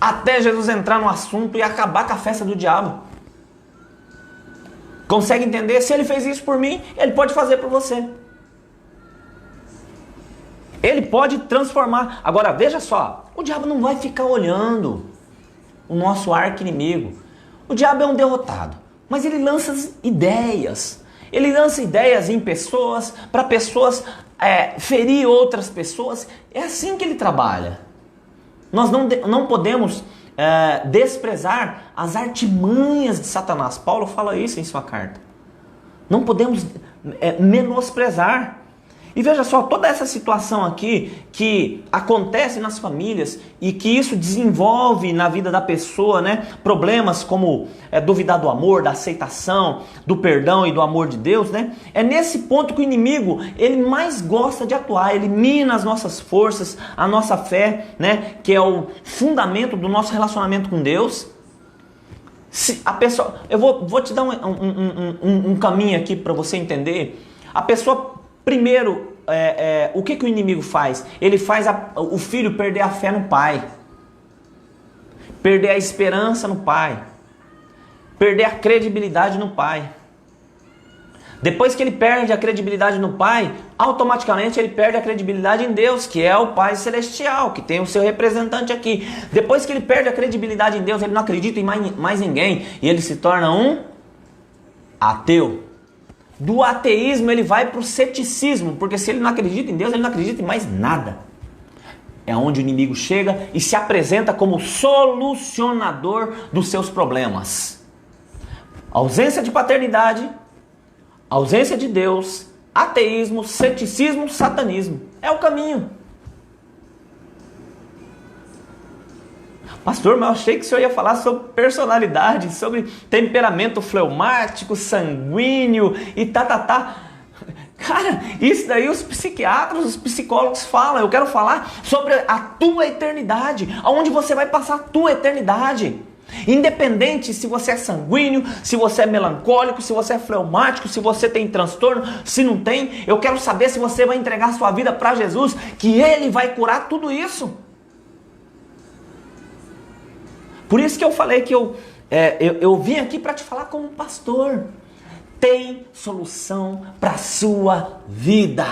até Jesus entrar no assunto e acabar com a festa do diabo. Consegue entender? Se ele fez isso por mim, ele pode fazer por você. Ele pode transformar. Agora veja só, o diabo não vai ficar olhando o nosso arqui-inimigo. O diabo é um derrotado, mas ele lança ideias. Ele lança ideias em pessoas, para pessoas ferir outras pessoas. É assim que ele trabalha. Nós não podemos desprezar as artimanhas de Satanás. Paulo fala isso em sua carta. Não podemos menosprezar. E veja só, toda essa situação aqui que acontece nas famílias e que isso desenvolve na vida da pessoa, né? Problemas como duvidar do amor, da aceitação, do perdão e do amor de Deus, né? É nesse ponto que o inimigo, ele mais gosta de atuar. Ele mina as nossas forças, a nossa fé, né? Que é o fundamento do nosso relacionamento com Deus. Se a pessoa, eu vou te dar um caminho aqui para você entender. A pessoa primeiro o que o inimigo faz? Ele faz o filho perder a fé no pai, perder a esperança no pai, perder a credibilidade no pai. Depois que ele perde a credibilidade no pai, automaticamente ele perde a credibilidade em Deus, que é o Pai Celestial, que tem o seu representante aqui. Depois que ele perde a credibilidade em Deus, ele não acredita em mais ninguém, e ele se torna um ateu. Do ateísmo ele vai para o ceticismo, porque se ele não acredita em Deus, ele não acredita em mais nada. É onde o inimigo chega e se apresenta como solucionador dos seus problemas. Ausência de paternidade, ausência de Deus, ateísmo, ceticismo, satanismo. É o caminho. Pastor, mas eu achei que o senhor ia falar sobre personalidade, sobre temperamento fleumático, sanguíneo e tá. Cara, isso daí os psiquiatras, os psicólogos falam. Eu quero falar sobre a tua eternidade, aonde você vai passar a tua eternidade. Independente se você é sanguíneo, se você é melancólico, se você é fleumático, se você tem transtorno, se não tem, eu quero saber se você vai entregar sua vida para Jesus, que Ele vai curar tudo isso. Por isso que eu falei que eu vim aqui para te falar como pastor. Tem solução para a sua vida.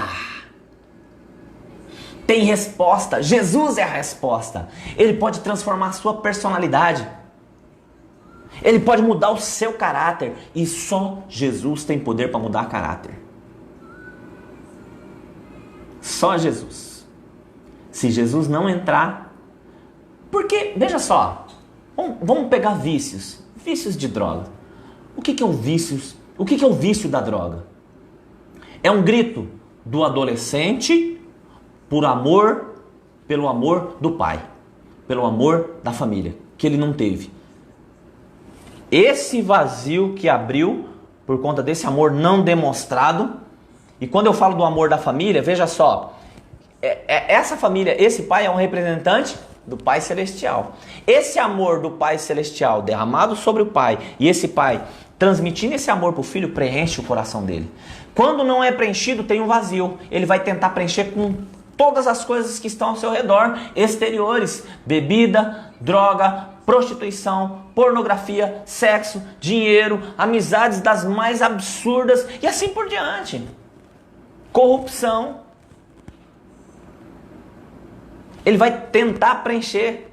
Tem resposta. Jesus é a resposta. Ele pode transformar a sua personalidade. Ele pode mudar o seu caráter. E só Jesus tem poder para mudar caráter. Só Jesus. Se Jesus não entrar... Porque, veja só, vamos pegar vícios. Vícios de droga. O que é o vício da droga? É um grito do adolescente pelo amor do pai, pelo amor da família, que ele não teve. Esse vazio que abriu por conta desse amor não demonstrado. E quando eu falo do amor da família, veja só, essa família, esse pai é um representante do Pai Celestial. Esse amor do Pai Celestial derramado sobre o pai, e esse pai transmitindo esse amor para o filho, preenche o coração dele. Quando não é preenchido, tem um vazio. Ele vai tentar preencher com todas as coisas que estão ao seu redor, exteriores: bebida, droga, prostituição, pornografia, sexo, dinheiro, amizades das mais absurdas e assim por diante. Corrupção. Ele vai tentar preencher.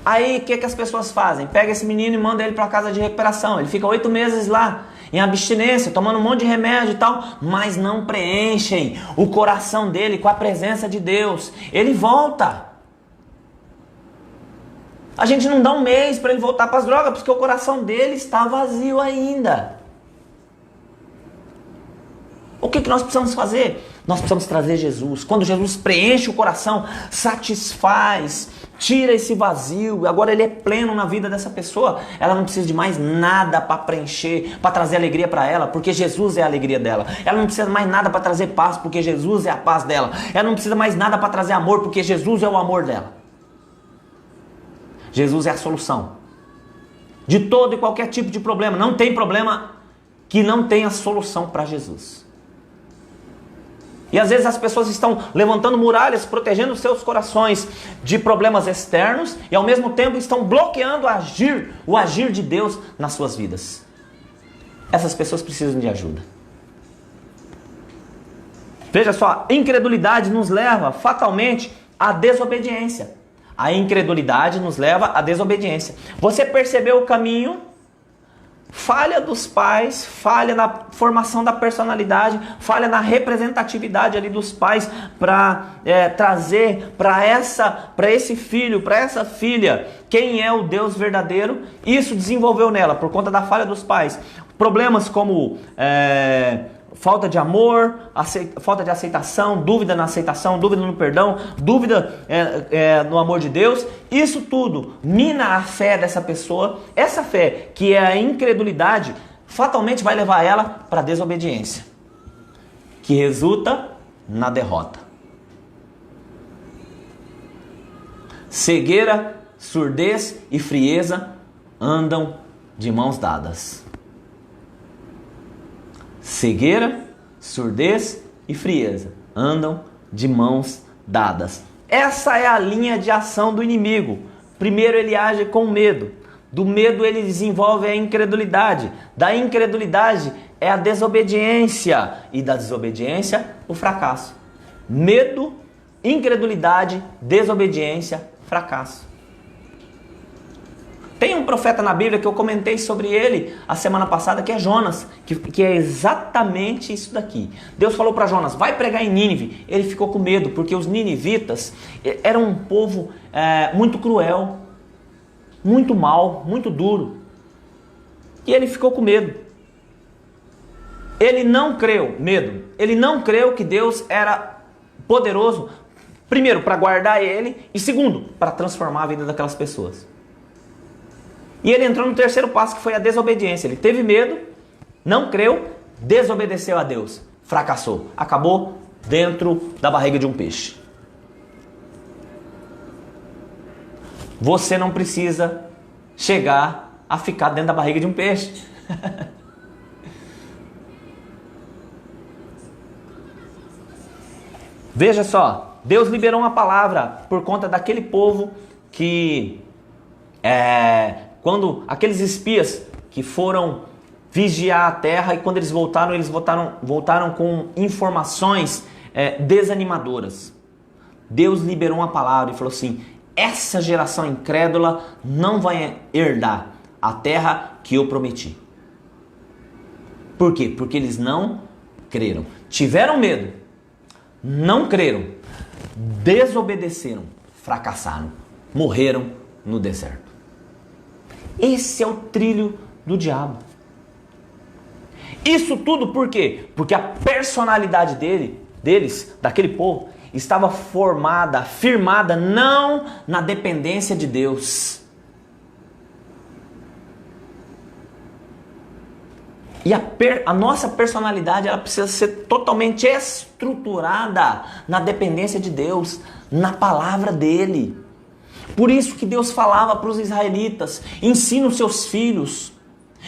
Aí o que as pessoas fazem? Pega esse menino e manda ele para a casa de recuperação. Ele fica 8 meses lá, em abstinência, tomando um monte de remédio e tal, mas não preenchem o coração dele com a presença de Deus. Ele volta. A gente não dá um mês para ele voltar para as drogas, porque o coração dele está vazio ainda. O que nós precisamos fazer? Nós precisamos trazer Jesus. Quando Jesus preenche o coração, satisfaz, tira esse vazio, agora ele é pleno na vida dessa pessoa. Ela não precisa de mais nada para preencher, para trazer alegria para ela, porque Jesus é a alegria dela. Ela não precisa mais nada para trazer paz, porque Jesus é a paz dela. Ela não precisa mais nada para trazer amor, porque Jesus é o amor dela. Jesus é a solução de todo e qualquer tipo de problema. Não tem problema que não tenha solução para Jesus. E às vezes as pessoas estão levantando muralhas, protegendo os seus corações de problemas externos e ao mesmo tempo estão bloqueando o agir de Deus nas suas vidas. Essas pessoas precisam de ajuda. Veja só, incredulidade nos leva fatalmente à desobediência. A incredulidade nos leva à desobediência. Você percebeu o caminho? Falha dos pais, falha na formação da personalidade, falha na representatividade ali dos pais para trazer para esse filho, para essa filha, quem é o Deus verdadeiro. Isso desenvolveu nela por conta da falha dos pais. Problemas como falta de amor, falta de aceitação, dúvida na aceitação, dúvida no perdão, dúvida no amor de Deus. Isso tudo mina a fé dessa pessoa. Essa fé, que é a incredulidade, fatalmente vai levar ela para a desobediência, que resulta na derrota. Cegueira, surdez e frieza andam de mãos dadas. Cegueira, surdez e frieza andam de mãos dadas. Essa é a linha de ação do inimigo. Primeiro ele age com medo. Do medo ele desenvolve a incredulidade. Da incredulidade é a desobediência. E da desobediência, o fracasso. Medo, incredulidade, desobediência, fracasso. Tem um profeta na Bíblia que eu comentei sobre ele a semana passada, que é Jonas, que é exatamente isso daqui. Deus falou para Jonas, vai pregar em Nínive. Ele ficou com medo, porque os ninivitas eram um povo muito cruel, muito mau, muito duro. E ele ficou com medo. Ele não creu, medo. Ele não creu que Deus era poderoso, primeiro, para guardar ele, e segundo, para transformar a vida daquelas pessoas. E ele entrou no terceiro passo, que foi a desobediência. Ele teve medo, não creu, desobedeceu a Deus, fracassou, acabou dentro da barriga de um peixe. Você não precisa chegar a ficar dentro da barriga de um peixe. Veja só, Deus liberou uma palavra por conta daquele povo que quando aqueles espias que foram vigiar a terra, e quando eles voltaram com informações desanimadoras. Deus liberou uma palavra e falou assim, essa geração incrédula não vai herdar a terra que eu prometi. Por quê? Porque eles não creram. Tiveram medo, não creram, desobedeceram, fracassaram, morreram no deserto. Esse é o trilho do diabo. Isso tudo por quê? Porque a personalidade deles, daquele povo, estava formada, firmada não na dependência de Deus. E a nossa personalidade, ela precisa ser totalmente estruturada na dependência de Deus, na palavra dele. Por isso que Deus falava para os israelitas, ensina os seus filhos,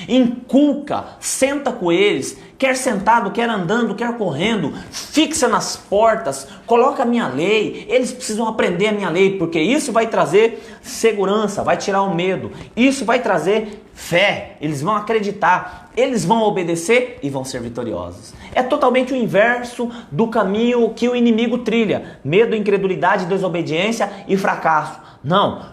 inculca, senta com eles, quer sentado, quer andando, quer correndo, fixa nas portas, coloca a minha lei, eles precisam aprender a minha lei, porque isso vai trazer segurança, vai tirar o medo, isso vai trazer fé, eles vão acreditar, eles vão obedecer e vão ser vitoriosos. É totalmente o inverso do caminho que o inimigo trilha, medo, incredulidade, desobediência e fracasso. Não,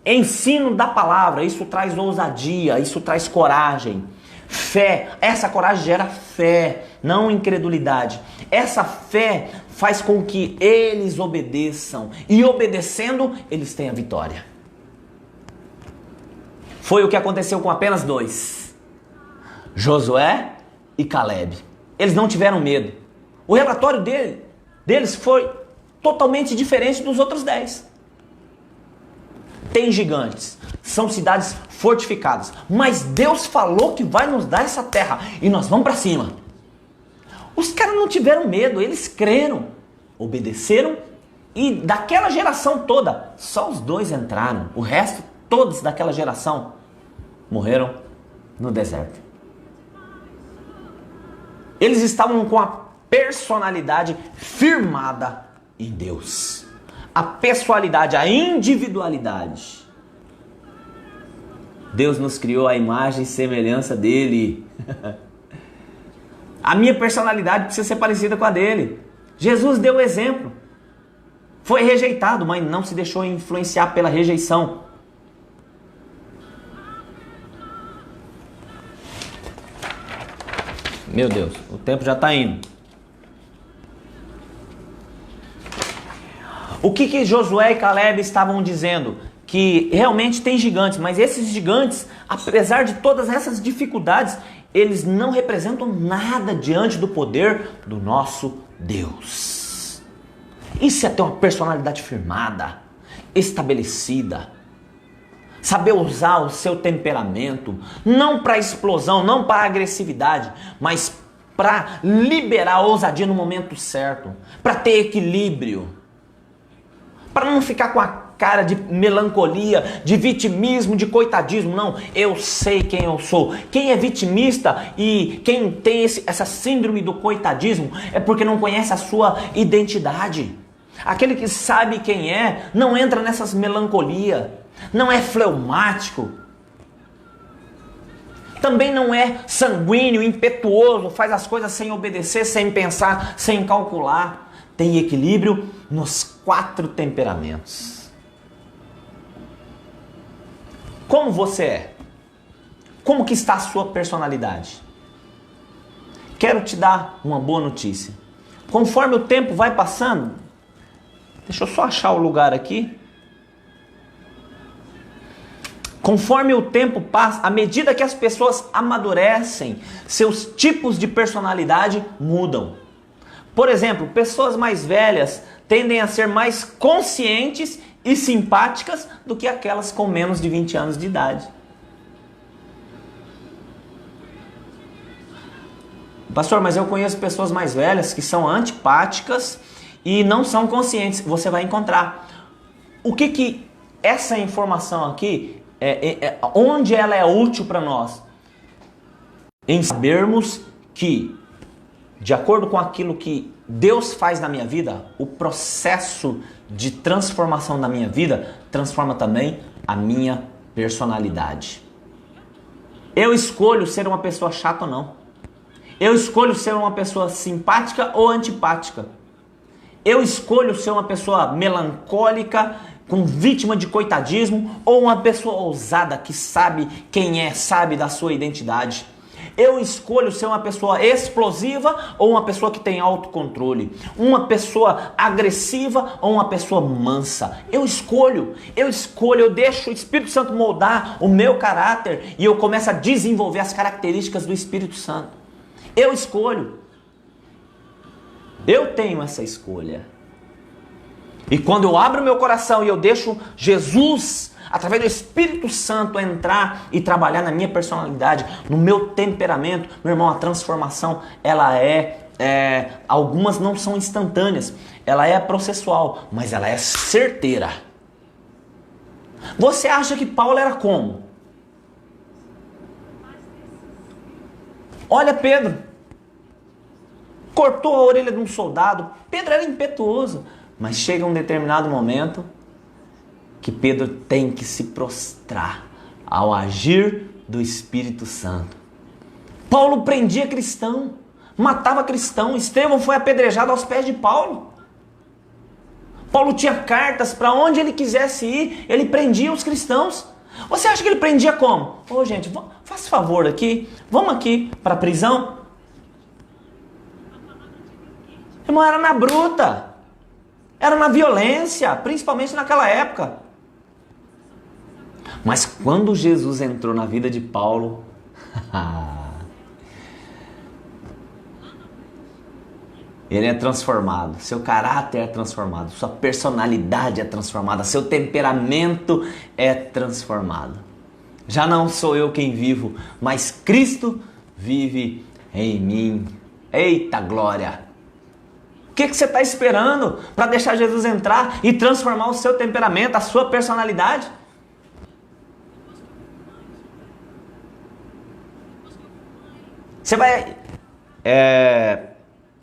ensino da palavra, isso traz ousadia, isso traz coragem, fé, essa coragem gera fé, não incredulidade. Essa fé faz com que eles obedeçam e obedecendo eles têm a vitória. Foi o que aconteceu com apenas dois, Josué e Caleb. Eles não tiveram medo. O relatório deles foi totalmente diferente dos outros 10. Tem gigantes, são cidades fortificadas, mas Deus falou que vai nos dar essa terra e nós vamos para cima. Os caras não tiveram medo, eles creram, obedeceram e daquela geração toda, só os 2 entraram, o resto, todos daquela geração, morreram no deserto. Eles estavam com a personalidade firmada em Deus. A pessoalidade, a individualidade. Deus nos criou à imagem e semelhança dele. A minha personalidade precisa ser parecida com a dele. Jesus deu o exemplo. Foi rejeitado, mas não se deixou influenciar pela rejeição. Meu Deus, o tempo já está indo. O que Josué e Caleb estavam dizendo? Que realmente tem gigantes, mas esses gigantes, apesar de todas essas dificuldades, eles não representam nada diante do poder do nosso Deus. Isso é ter uma personalidade firmada, estabelecida. Saber usar o seu temperamento, não para explosão, não para agressividade, mas para liberar a ousadia no momento certo, para ter equilíbrio. Para não ficar com a cara de melancolia, de vitimismo, de coitadismo. Não, eu sei quem eu sou. Quem é vitimista e quem tem essa síndrome do coitadismo é porque não conhece a sua identidade. Aquele que sabe quem é não entra nessas melancolias, não é fleumático, também não é sanguíneo, impetuoso, faz as coisas sem obedecer, sem pensar, sem calcular. Tem equilíbrio nos 4 temperamentos. Como você é? Como que está a sua personalidade? Quero te dar uma boa notícia. Conforme o tempo vai passando, deixa eu só achar o lugar aqui. Conforme o tempo passa, à medida que as pessoas amadurecem, seus tipos de personalidade mudam. Por exemplo, pessoas mais velhas tendem a ser mais conscientes e simpáticas do que aquelas com menos de 20 anos de idade. Pastor, mas eu conheço pessoas mais velhas que são antipáticas e não são conscientes. Você vai encontrar. O que essa informação aqui, onde ela é útil para nós? Em sabermos que, de acordo com aquilo que Deus faz na minha vida, o processo de transformação da minha vida transforma também a minha personalidade. Eu escolho ser uma pessoa chata ou não. Eu escolho ser uma pessoa simpática ou antipática. Eu escolho ser uma pessoa melancólica, com vítima de coitadismo, ou uma pessoa ousada que sabe quem é, sabe da sua identidade. Eu escolho ser uma pessoa explosiva ou uma pessoa que tem autocontrole. Uma pessoa agressiva ou uma pessoa mansa. Eu escolho, eu deixo o Espírito Santo moldar o meu caráter e eu começo a desenvolver as características do Espírito Santo. Eu escolho. Eu tenho essa escolha. E quando eu abro meu coração e eu deixo Jesus, através do Espírito Santo, entrar e trabalhar na minha personalidade, no meu temperamento, meu irmão, a transformação, ela algumas não são instantâneas, ela é processual, mas ela é certeira. Você acha que Paulo era como? Olha Pedro, cortou a orelha de um soldado. Pedro era impetuoso, mas chega um determinado momento que Pedro tem que se prostrar ao agir do Espírito Santo. Paulo prendia cristão, matava cristão. Estevão foi apedrejado aos pés de Paulo. Paulo tinha cartas para onde ele quisesse ir, ele prendia os cristãos. Você acha que ele prendia como? Ô gente, faça favor aqui, vamos aqui para a prisão. Irmão, era na bruta, era na violência, principalmente naquela época. Mas quando Jesus entrou na vida de Paulo, ele é transformado, seu caráter é transformado, sua personalidade é transformada, seu temperamento é transformado. Já não sou eu quem vivo, mas Cristo vive em mim. Eita glória! O que você está esperando para deixar Jesus entrar e transformar o seu temperamento, a sua personalidade? Você vai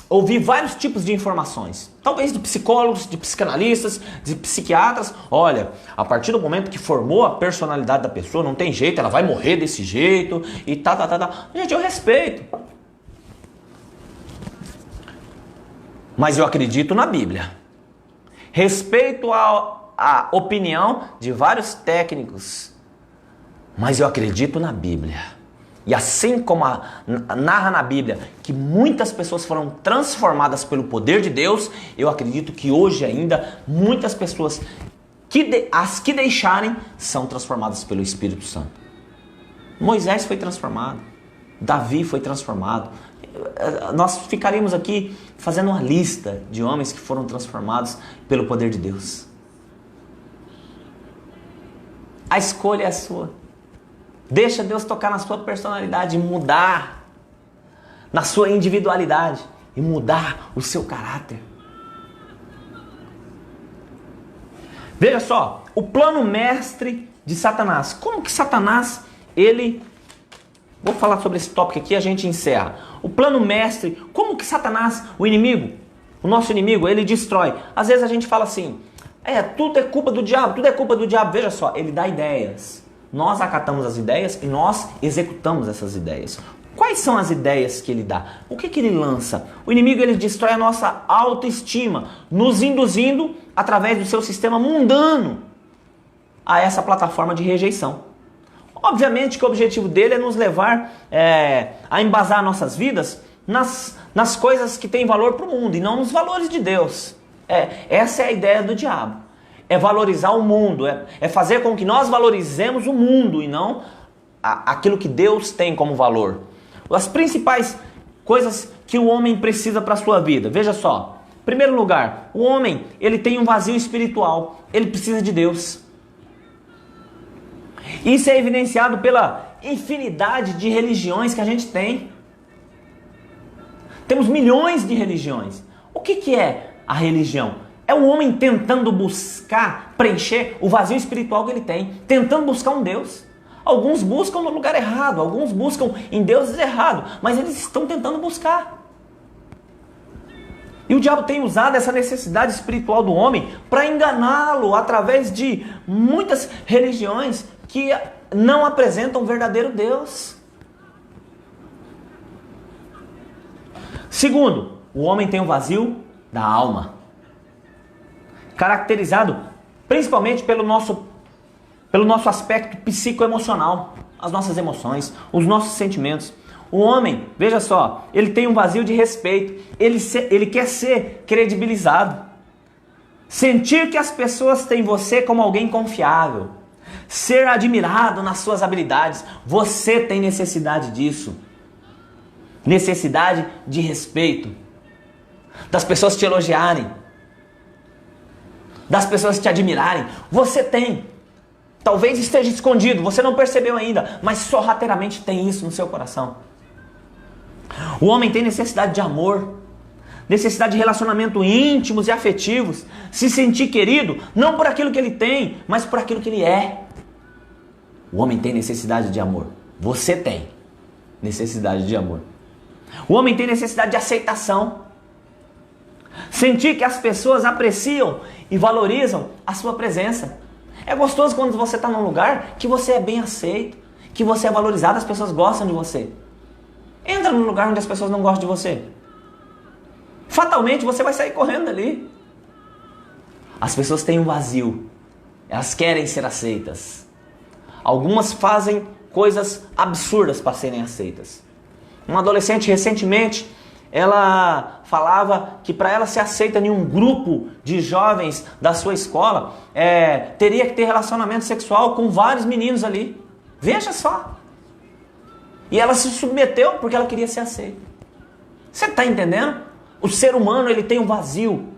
ouvir vários tipos de informações, talvez de psicólogos, de psicanalistas, de psiquiatras. Olha, a partir do momento que formou a personalidade da pessoa, não tem jeito, ela vai morrer desse jeito e tá. Gente, eu respeito. Mas eu acredito na Bíblia. Respeito a opinião de vários técnicos, mas eu acredito na Bíblia. E assim como narra na Bíblia que muitas pessoas foram transformadas pelo poder de Deus, eu acredito que hoje ainda muitas pessoas, as que deixarem, são transformadas pelo Espírito Santo. Moisés foi transformado, Davi foi transformado. Nós ficaríamos aqui fazendo uma lista de homens que foram transformados pelo poder de Deus. A escolha é sua. Deixa Deus tocar na sua personalidade e mudar na sua individualidade e mudar o seu caráter. Veja só, o plano mestre de Satanás. Como que Satanás, ele... Vou falar sobre esse tópico aqui e a gente encerra. O plano mestre, como que Satanás, o inimigo, o nosso inimigo, ele destrói. Às vezes a gente fala assim, tudo é culpa do diabo, tudo é culpa do diabo. Veja só, ele dá ideias. Nós acatamos as ideias e nós executamos essas ideias. Quais são as ideias que ele dá? O que que ele lança? O inimigo, ele destrói a nossa autoestima, nos induzindo, através do seu sistema mundano, a essa plataforma de rejeição. Obviamente que o objetivo dele é nos levar a embasar nossas vidas nas coisas que têm valor para o mundo e não nos valores de Deus. Essa é a ideia do diabo. É valorizar o mundo, é fazer com que nós valorizemos o mundo e não aquilo que Deus tem como valor. As principais coisas que o homem precisa para a sua vida. Veja só. Em primeiro lugar, o homem, ele tem um vazio espiritual. Ele precisa de Deus. Isso é evidenciado pela infinidade de religiões que a gente tem. Temos milhões de religiões. O que é a religião? É o homem tentando buscar, preencher o vazio espiritual que ele tem. Tentando buscar um Deus. Alguns buscam no lugar errado, alguns buscam em deuses errados, mas eles estão tentando buscar. E o diabo tem usado essa necessidade espiritual do homem para enganá-lo através de muitas religiões que não apresentam o verdadeiro Deus. Segundo, o homem tem um vazio da alma, caracterizado principalmente pelo nosso aspecto psicoemocional, as nossas emoções, os nossos sentimentos. O homem, veja só, ele tem um vazio de respeito, ele quer ser credibilizado, sentir que as pessoas têm você como alguém confiável, ser admirado nas suas habilidades. Você tem necessidade disso, necessidade de respeito, das pessoas te elogiarem, das pessoas te admirarem. Você tem. Talvez esteja escondido, você não percebeu ainda, mas sorrateiramente tem isso no seu coração. O homem tem necessidade de amor, necessidade de relacionamento íntimos e afetivos, se sentir querido, não por aquilo que ele tem, mas por aquilo que ele é. O homem tem necessidade de amor. Você tem necessidade de amor. O homem tem necessidade de aceitação. Sentir que as pessoas apreciam e valorizam a sua presença. É gostoso quando você está num lugar que você é bem aceito, que você é valorizado, as pessoas gostam de você. Entra num lugar onde as pessoas não gostam de você. Fatalmente você vai sair correndo dali. As pessoas têm um vazio. Elas querem ser aceitas. Algumas fazem coisas absurdas para serem aceitas. Uma adolescente recentemente, ela falava que para ela ser aceita em um grupo de jovens da sua escola, teria que ter relacionamento sexual com vários meninos ali. Veja só. E ela se submeteu porque ela queria ser aceita. Você está entendendo? O ser humano, ele tem um vazio.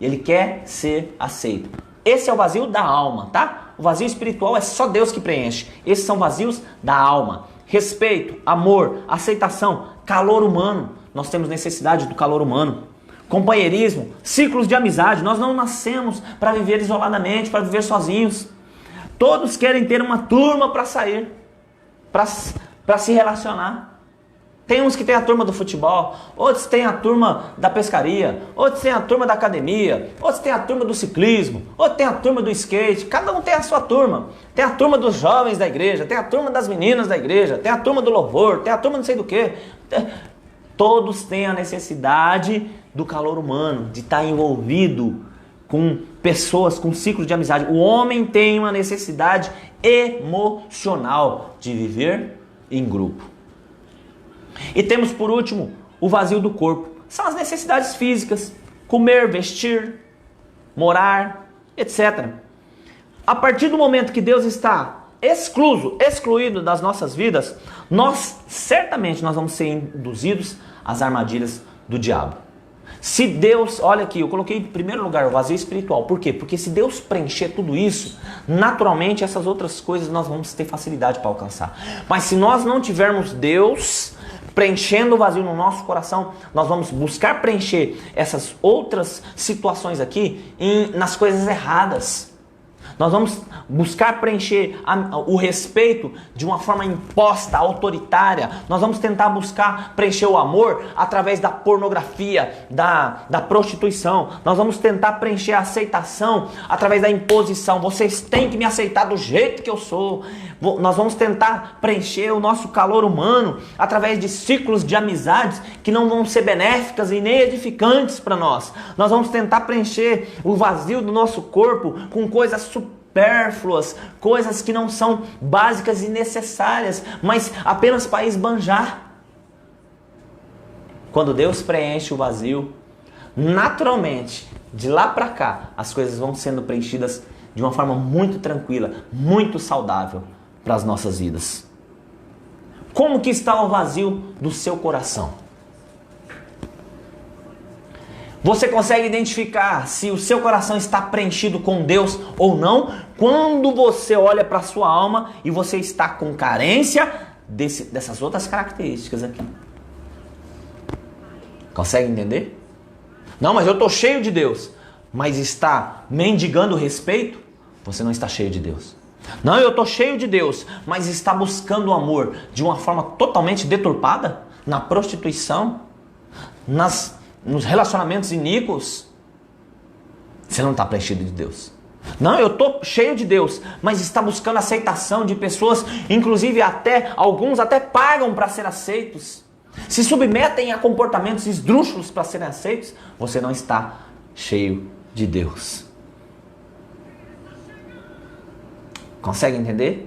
Ele quer ser aceito. Esse é o vazio da alma, tá? O vazio espiritual é só Deus que preenche. Esses são vazios da alma. Respeito, amor, aceitação, calor humano. Nós temos necessidade do calor humano. Companheirismo, ciclos de amizade. Nós não nascemos para viver isoladamente, para viver sozinhos. Todos querem ter uma turma para sair, para se relacionar. Tem uns que tem a turma do futebol, outros tem a turma da pescaria, outros tem a turma da academia, outros tem a turma do ciclismo, outros tem a turma do skate. Cada um tem a sua turma. Tem a turma dos jovens da igreja, tem a turma das meninas da igreja, tem a turma do louvor, tem a turma não sei do que. Todos têm a necessidade do calor humano, de estar envolvido com pessoas, com ciclos de amizade. O homem tem uma necessidade emocional de viver em grupo. E temos por último o vazio do corpo. São as necessidades físicas: comer, vestir, morar, etc. A partir do momento que Deus está excluído das nossas vidas, certamente nós vamos ser induzidos às armadilhas do diabo. Se Deus, olha aqui, eu coloquei em primeiro lugar o vazio espiritual. Por quê? Porque se Deus preencher tudo isso, naturalmente essas outras coisas nós vamos ter facilidade para alcançar. Mas se nós não tivermos Deus preenchendo o vazio no nosso coração, nós vamos buscar preencher essas outras situações aqui nas coisas erradas. Nós vamos buscar preencher o respeito de uma forma imposta, autoritária. Nós vamos tentar buscar preencher o amor através da pornografia, da prostituição. Nós vamos tentar preencher a aceitação através da imposição. Vocês têm que me aceitar do jeito que eu sou. Nós vamos tentar preencher o nosso calor humano através de ciclos de amizades que não vão ser benéficas e nem edificantes para nós. Nós vamos tentar preencher o vazio do nosso corpo com coisas supérfluas, coisas que não são básicas e necessárias, mas apenas para esbanjar. Quando Deus preenche o vazio, naturalmente, de lá para cá, as coisas vão sendo preenchidas de uma forma muito tranquila, muito saudável para as nossas vidas. Como que está o vazio do seu coração? Você consegue identificar se o seu coração está preenchido com Deus ou não quando você olha para a sua alma e você está com carência dessas outras características aqui? Consegue entender? Não, mas eu estou cheio de Deus. Mas está mendigando respeito? Você não está cheio de Deus. Não, eu estou cheio de Deus, mas está buscando o amor de uma forma totalmente deturpada? Na prostituição? Nos relacionamentos iníquos? Você não está preenchido de Deus. Não, eu estou cheio de Deus, mas está buscando aceitação de pessoas, inclusive alguns até pagam para ser aceitos. Se submetem a comportamentos esdrúxulos para serem aceitos. Você não está cheio de Deus. Consegue entender?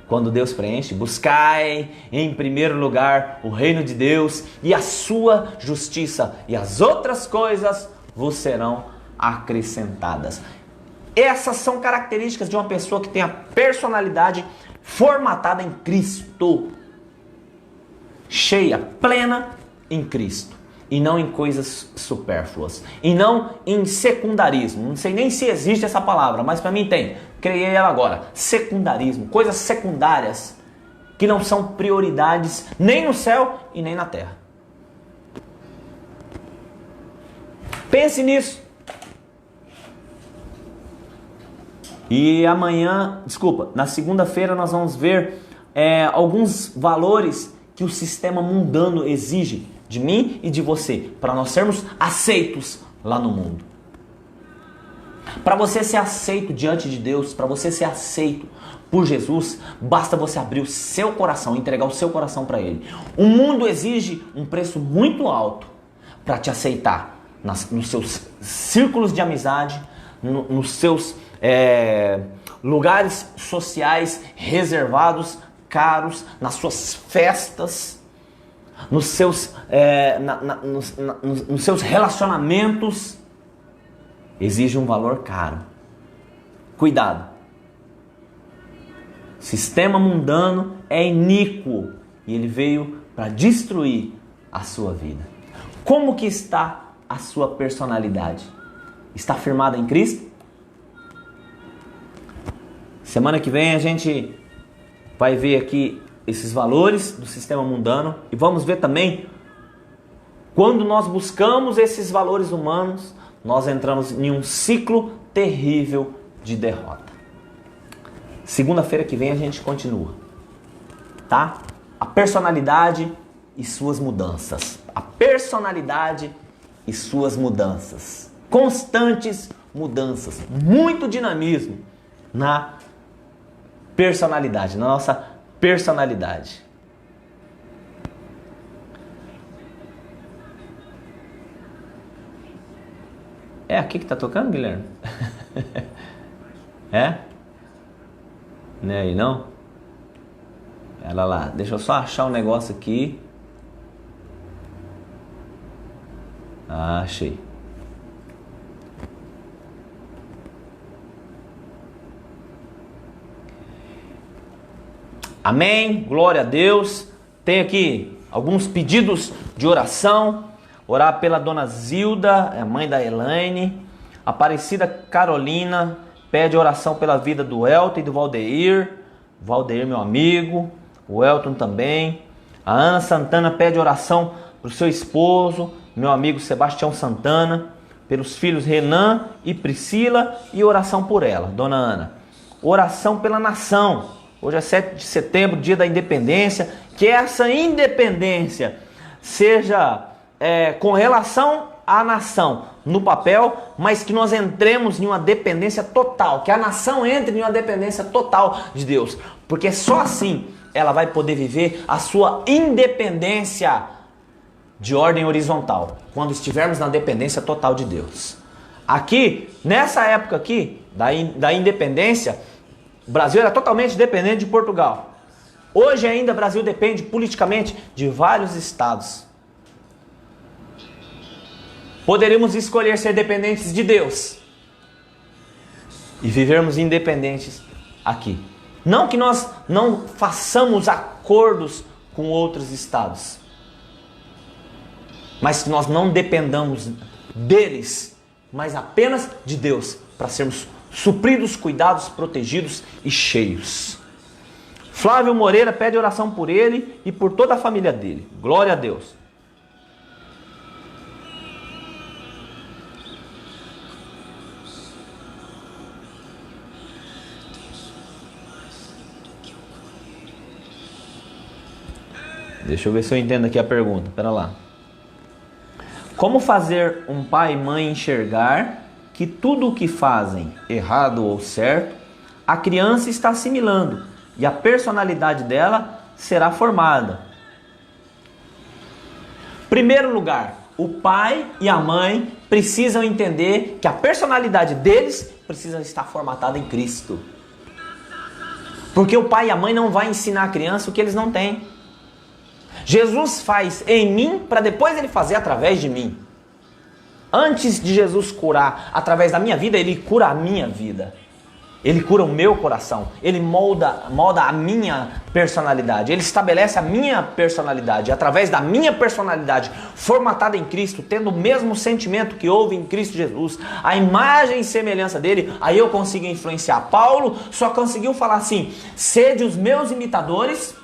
Quando Deus preenche, buscai em primeiro lugar o reino de Deus e a sua justiça, e as outras coisas vos serão acrescentadas. Essas são características de uma pessoa que tem a personalidade formatada em Cristo. Cheia, plena em Cristo. E não em coisas supérfluas. E não em secundarismo. Não sei nem se existe essa palavra, mas para mim tem. Criei ela agora. Secundarismo. Coisas secundárias que não são prioridades nem no céu e nem na terra. Pense nisso. E na segunda-feira nós vamos ver alguns valores que o sistema mundano exige de mim e de você, para nós sermos aceitos lá no mundo. Para você ser aceito diante de Deus, para você ser aceito por Jesus, basta você abrir o seu coração, entregar o seu coração para Ele. O mundo exige um preço muito alto para te aceitar nos seus círculos de amizade, nos seus lugares sociais reservados, caros, nas suas festas, nos seus relacionamentos. Exige um valor caro. Cuidado. O sistema mundano é iníquo e ele veio para destruir a sua vida. Como que está a sua personalidade? Está firmada em Cristo? Semana que vem a gente vai ver aqui esses valores do sistema mundano e vamos ver também quando nós buscamos esses valores humanos, nós entramos em um ciclo terrível de derrota. Segunda-feira que vem a gente continua, tá? A personalidade e suas mudanças. A personalidade e suas mudanças. Constantes mudanças. Muito dinamismo na personalidade, na nossa personalidade. É aqui que tá tocando, Guilherme? É? Não é aí não? Ela lá, deixa eu só achar um negócio aqui. Ah, achei. Amém, glória a Deus. Tem aqui alguns pedidos de oração. Orar pela dona Zilda, a mãe da Elaine. Aparecida Carolina pede oração pela vida do Elton e do Valdeir. Valdeir, meu amigo. O Elton também. A Ana Santana pede oração para o seu esposo, meu amigo Sebastião Santana. Pelos filhos Renan e Priscila. E oração por ela, dona Ana. oração pela nação. Hoje é 7 de setembro, dia da independência. Que essa independência seja com relação à nação no papel, mas que nós entremos em uma dependência total. Que a nação entre em uma dependência total de Deus. Porque só assim ela vai poder viver a sua independência de ordem horizontal. Quando estivermos na dependência total de Deus. Aqui, nessa época aqui, da independência, o Brasil era totalmente dependente de Portugal. Hoje ainda o Brasil depende politicamente de vários estados. Poderíamos escolher ser dependentes de Deus e vivermos independentes aqui. Não que nós não façamos acordos com outros estados, mas que nós não dependamos deles, mas apenas de Deus, para sermos supridos, cuidados, protegidos e cheios. Flávio Moreira pede oração por ele e por toda a família dele. Glória a Deus. Deixa eu ver se eu entendo aqui a pergunta. Pera lá. Como fazer um pai e mãe enxergar que tudo o que fazem, errado ou certo, a criança está assimilando e a personalidade dela será formada? Primeiro lugar, o pai e a mãe precisam entender que a personalidade deles precisa estar formatada em Cristo. Porque o pai e a mãe não vão ensinar a criança o que eles não têm. Jesus faz em mim para depois ele fazer através de mim. Antes de Jesus curar através da minha vida, ele cura a minha vida. Ele cura o meu coração. Ele molda a minha personalidade. Ele estabelece a minha personalidade. Através da minha personalidade, formatada em Cristo, tendo o mesmo sentimento que houve em Cristo Jesus, a imagem e semelhança dele, aí eu consigo influenciar. Paulo só conseguiu falar assim: sede os meus imitadores,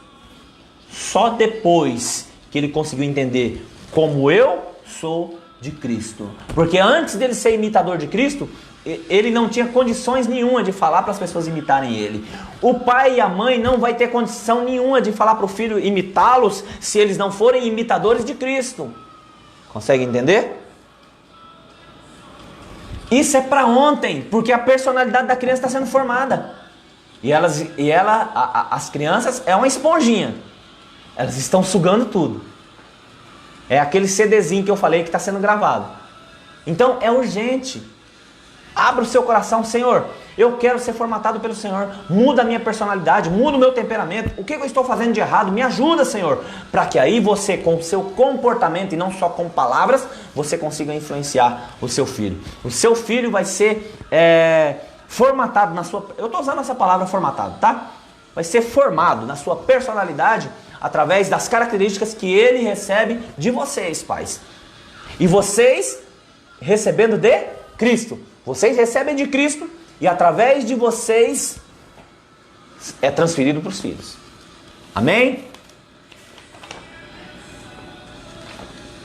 só depois que ele conseguiu entender como eu sou de Cristo. Porque antes dele ser imitador de Cristo, ele não tinha condições nenhuma de falar para as pessoas imitarem ele. O pai e a mãe não vai ter condição nenhuma de falar para o filho imitá-los se eles não forem imitadores de Cristo. Consegue entender? Isso é para ontem, porque a personalidade da criança está sendo formada. As crianças é uma esponjinha. Elas estão sugando tudo. É aquele CDzinho que eu falei que está sendo gravado. Então é urgente. Abra o seu coração. Senhor, eu quero ser formatado pelo Senhor. Muda a minha personalidade, muda o meu temperamento. O que eu estou fazendo de errado? Me ajuda, Senhor. Para que aí você, com o seu comportamento e não só com palavras, você consiga influenciar o seu filho. O seu filho vai ser formatado na sua... Eu estou usando essa palavra formatado, tá? Vai ser formado na sua personalidade através das características que ele recebe de vocês, pais. E vocês recebendo de Cristo. Vocês recebem de Cristo e através de vocês é transferido para os filhos. Amém?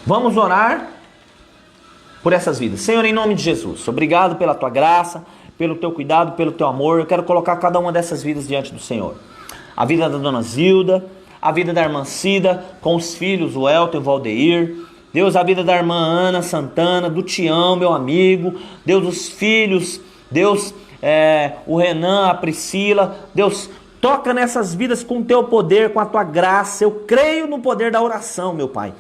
Vamos orar por essas vidas. Senhor, em nome de Jesus, obrigado pela tua graça, pelo teu cuidado, pelo teu amor. Eu quero colocar cada uma dessas vidas diante do Senhor. A vida da dona Zilda, a vida da irmã Cida, com os filhos, o Elton e o Valdeir. Deus, a vida da irmã Ana Santana, do Tião, meu amigo. Deus, os filhos. Deus, o Renan, a Priscila. Deus, toca nessas vidas com o teu poder, com a tua graça. Eu creio no poder da oração, meu Pai.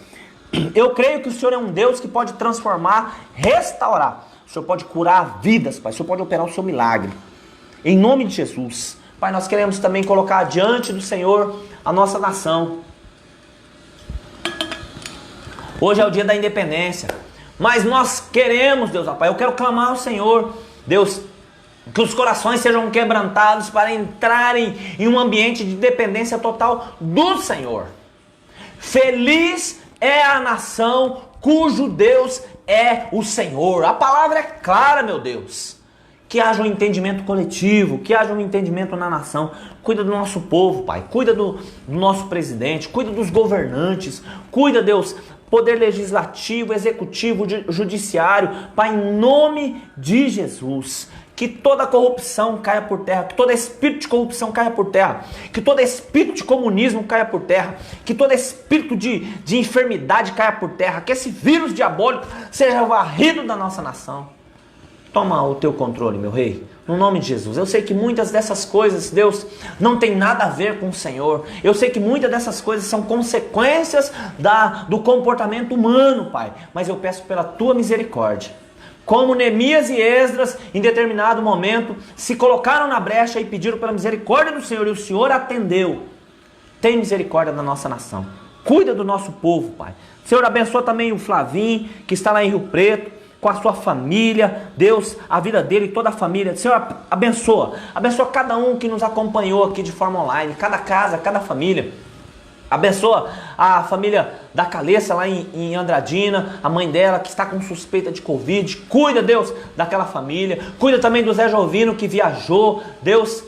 Eu creio que o Senhor é um Deus que pode transformar, restaurar. O Senhor pode curar vidas, Pai. O Senhor pode operar o seu milagre. Em nome de Jesus. Pai, nós queremos também colocar diante do Senhor a nossa nação. Hoje é o dia da independência. Mas nós queremos, Deus, Pai, eu quero clamar ao Senhor. Deus, que os corações sejam quebrantados para entrarem em um ambiente de dependência total do Senhor. Feliz é a nação cujo Deus é o Senhor. A palavra é clara, meu Deus. Que haja um entendimento coletivo, que haja um entendimento na nação. Cuida do nosso povo, Pai. Cuida do nosso presidente, cuida dos governantes. Cuida, Deus, poder legislativo, executivo, judiciário, Pai, em nome de Jesus. Que toda corrupção caia por terra, que todo espírito de corrupção caia por terra, que todo espírito de comunismo caia por terra, que todo espírito de enfermidade caia por terra, que esse vírus diabólico seja varrido da nossa nação. Toma o teu controle, meu rei, no nome de Jesus. Eu sei que muitas dessas coisas, Deus, não tem nada a ver com o Senhor. Eu sei que muitas dessas coisas são consequências do comportamento humano, Pai. Mas eu peço pela tua misericórdia. Como Neemias e Esdras, em determinado momento, se colocaram na brecha e pediram pela misericórdia do Senhor, e o Senhor atendeu. Tem misericórdia da nossa nação. Cuida do nosso povo, Pai. Senhor, abençoa também o Flavinho, que está lá em Rio Preto, com a sua família, Deus, a vida dele e toda a família. Senhor, abençoa cada um que nos acompanhou aqui de forma online, cada casa, cada família. Abençoa a família da Caleça lá em Andradina, a mãe dela que está com suspeita de Covid. Cuida, Deus, daquela família. Cuida também do Zé Jovino que viajou. Deus,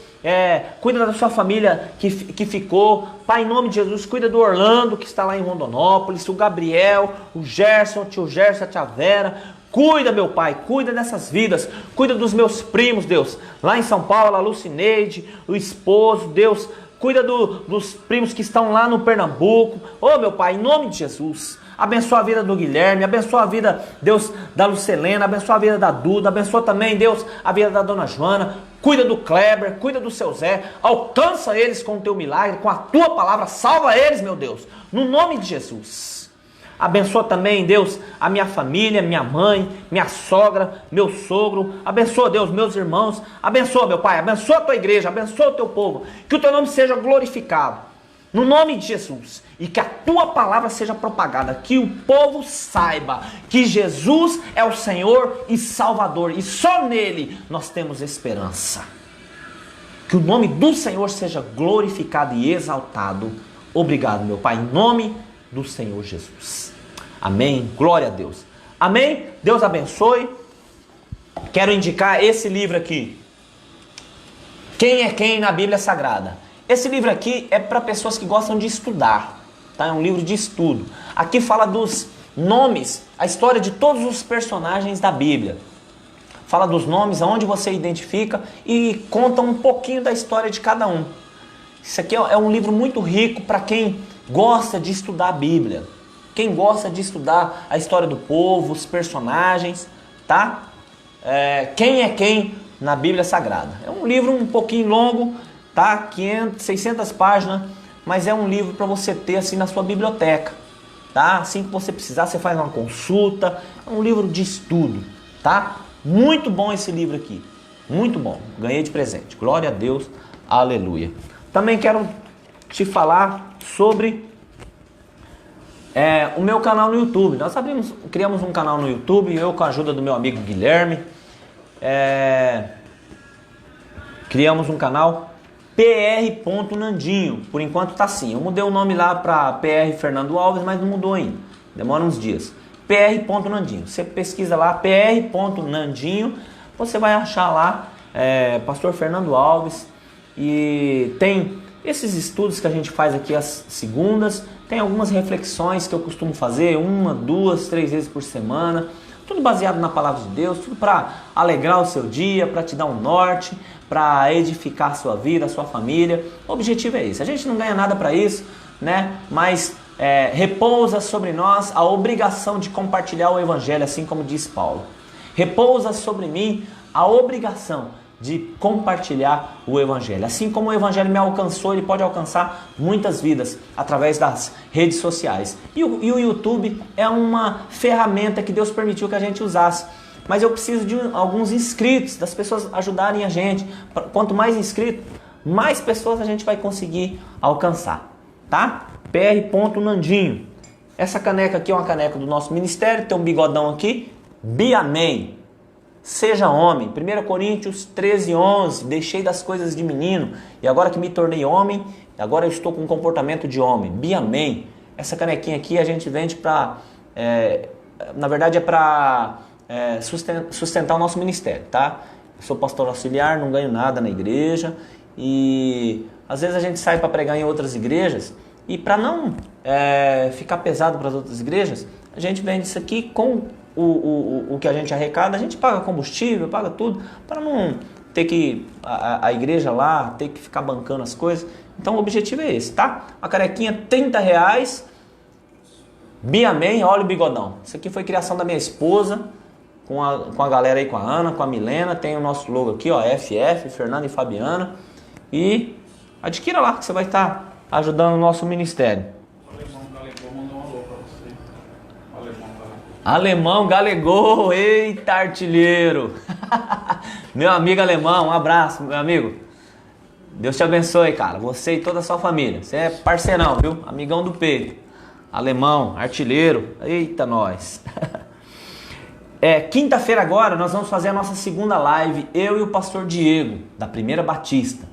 cuida da sua família que ficou. Pai, em nome de Jesus, cuida do Orlando que está lá em Rondonópolis, o Gabriel, o Gerson, o tio Gerson, a tia Vera. Cuida, meu Pai, cuida dessas vidas, cuida dos meus primos, Deus, lá em São Paulo, a Lucineide, o esposo, Deus, cuida dos primos que estão lá no Pernambuco. Oh, meu Pai, em nome de Jesus, abençoa a vida do Guilherme, abençoa a vida, Deus, da Lucelena, abençoa a vida da Duda, abençoa também, Deus, a vida da Dona Joana. Cuida do Kleber, cuida do seu Zé, alcança eles com o teu milagre, com a tua palavra, salva eles, meu Deus, no nome de Jesus. Abençoa também, Deus, a minha família, minha mãe, minha sogra, meu sogro. Abençoa, Deus, meus irmãos. Abençoa, meu Pai, abençoa a tua igreja, abençoa o teu povo. Que o teu nome seja glorificado, no nome de Jesus. E que a tua palavra seja propagada, que o povo saiba que Jesus é o Senhor e Salvador. E só nele nós temos esperança. Que o nome do Senhor seja glorificado e exaltado. Obrigado, meu Pai, em nome do Senhor Jesus. Amém. Glória a Deus. Amém. Deus abençoe. Quero indicar esse livro aqui. Quem é quem na Bíblia Sagrada? Esse livro aqui é para pessoas que gostam de estudar, tá? É um livro de estudo. Aqui fala dos nomes, a história de todos os personagens da Bíblia. Fala dos nomes, aonde você identifica e conta um pouquinho da história de cada um. Isso aqui é um livro muito rico para quem gosta de estudar a Bíblia. Quem gosta de estudar a história do povo, os personagens, tá? Quem é quem na Bíblia Sagrada. É um livro um pouquinho longo, tá? 600 páginas, mas é um livro para você ter assim na sua biblioteca, tá? Assim que você precisar, você faz uma consulta. É um livro de estudo, tá? Muito bom esse livro aqui, muito bom. Ganhei de presente. Glória a Deus, aleluia. Também quero te falar sobre o meu canal no YouTube. Nós criamos um canal no YouTube, eu com a ajuda do meu amigo Guilherme. Criamos um canal PR.Nandinho. Por enquanto tá assim. Eu mudei o nome lá para PR Fernando Alves, mas não mudou ainda. Demora uns dias. PR.Nandinho. Você pesquisa lá PR.Nandinho, você vai achar lá Pastor Fernando Alves. E tem esses estudos que a gente faz aqui às segundas. Tem algumas reflexões que eu costumo fazer 1, 2, 3 vezes por semana. Tudo baseado na palavra de Deus, tudo para alegrar o seu dia, para te dar um norte, para edificar a sua vida, a sua família. O objetivo é esse. A gente não ganha nada para isso, né? Mas repousa sobre nós a obrigação de compartilhar o Evangelho, assim como diz Paulo. Repousa sobre mim a obrigação de compartilhar o Evangelho. Assim como o Evangelho me alcançou, ele pode alcançar muitas vidas através das redes sociais. E o YouTube é uma ferramenta que Deus permitiu que a gente usasse. Mas eu preciso de alguns inscritos, das pessoas ajudarem a gente. Quanto mais inscritos, mais pessoas a gente vai conseguir alcançar. Tá? PR.Nandinho. Essa caneca aqui é uma caneca do nosso ministério, tem um bigodão aqui. Biamém. Seja homem. 1 Coríntios 13:11. Deixei das coisas de menino e agora que me tornei homem, agora eu estou com um comportamento de homem. Biamém. Essa canequinha aqui a gente vende para... na verdade é para sustentar o nosso ministério, tá? Eu sou pastor auxiliar, não ganho nada na igreja e às vezes a gente sai para pregar em outras igrejas E para não ficar pesado para as outras igrejas, a gente vende isso aqui com o que a gente arrecada, a gente paga combustível, paga tudo, para não ter que a igreja lá ter que ficar bancando as coisas. Então o objetivo é esse, tá? A canequinha R$30, Biamém, óleo e bigodão. Isso aqui foi criação da minha esposa, com a galera aí, com a Ana, com a Milena. Tem o nosso logo aqui, ó, FF, Fernanda e Fabiana. E adquira lá, que você vai estar ajudando o nosso ministério. O alemão galegou, mandou um alô pra você. O alemão galegou. Alemão galegou, eita artilheiro. Meu amigo alemão, um abraço, meu amigo. Deus te abençoe, cara, você e toda a sua família. Você é parceirão, viu? Amigão do peito. Alemão, artilheiro, eita nós. Quinta-feira agora nós vamos fazer a nossa segunda live, eu e o pastor Diego, da Primeira Batista,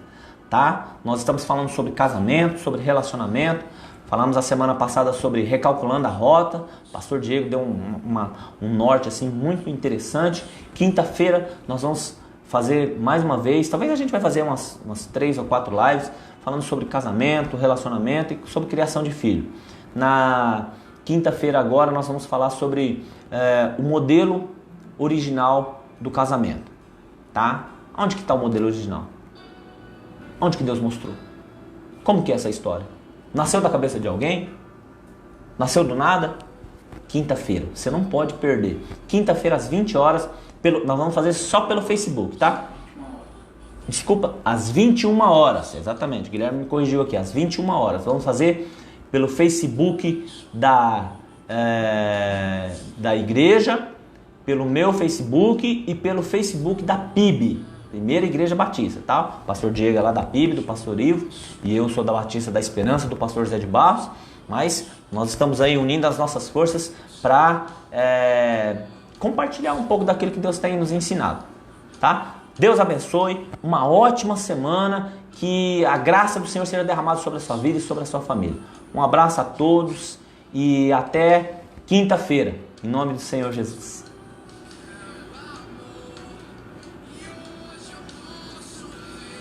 tá? Nós estamos falando sobre casamento, sobre relacionamento, falamos a semana passada sobre recalculando a rota, o pastor Diego deu um norte assim muito interessante. Quinta-feira nós vamos fazer mais uma vez, talvez a gente vai fazer umas 3 ou 4 lives, falando sobre casamento, relacionamento e sobre criação de filho. Na quinta-feira agora nós vamos falar sobre o modelo original do casamento, tá? Onde que está o modelo original? Onde que Deus mostrou? Como que é essa história? Nasceu da cabeça de alguém? Nasceu do nada? Quinta-feira, você não pode perder. Quinta-feira às 20 horas, nós vamos fazer só pelo Facebook, tá? Desculpa, às 21 horas, exatamente, o Guilherme me corrigiu aqui, às 21 horas, vamos fazer pelo Facebook da igreja, pelo meu Facebook e pelo Facebook da PIB, Primeira Igreja Batista, tá? O pastor Diego é lá da PIB, do pastor Ivo, e eu sou da Batista da Esperança, do pastor Zé de Barros, mas nós estamos aí unindo as nossas forças para compartilhar um pouco daquilo que Deus tem nos ensinado, tá? Deus abençoe, uma ótima semana, que a graça do Senhor seja derramada sobre a sua vida e sobre a sua família. Um abraço a todos e até quinta-feira, em nome do Senhor Jesus.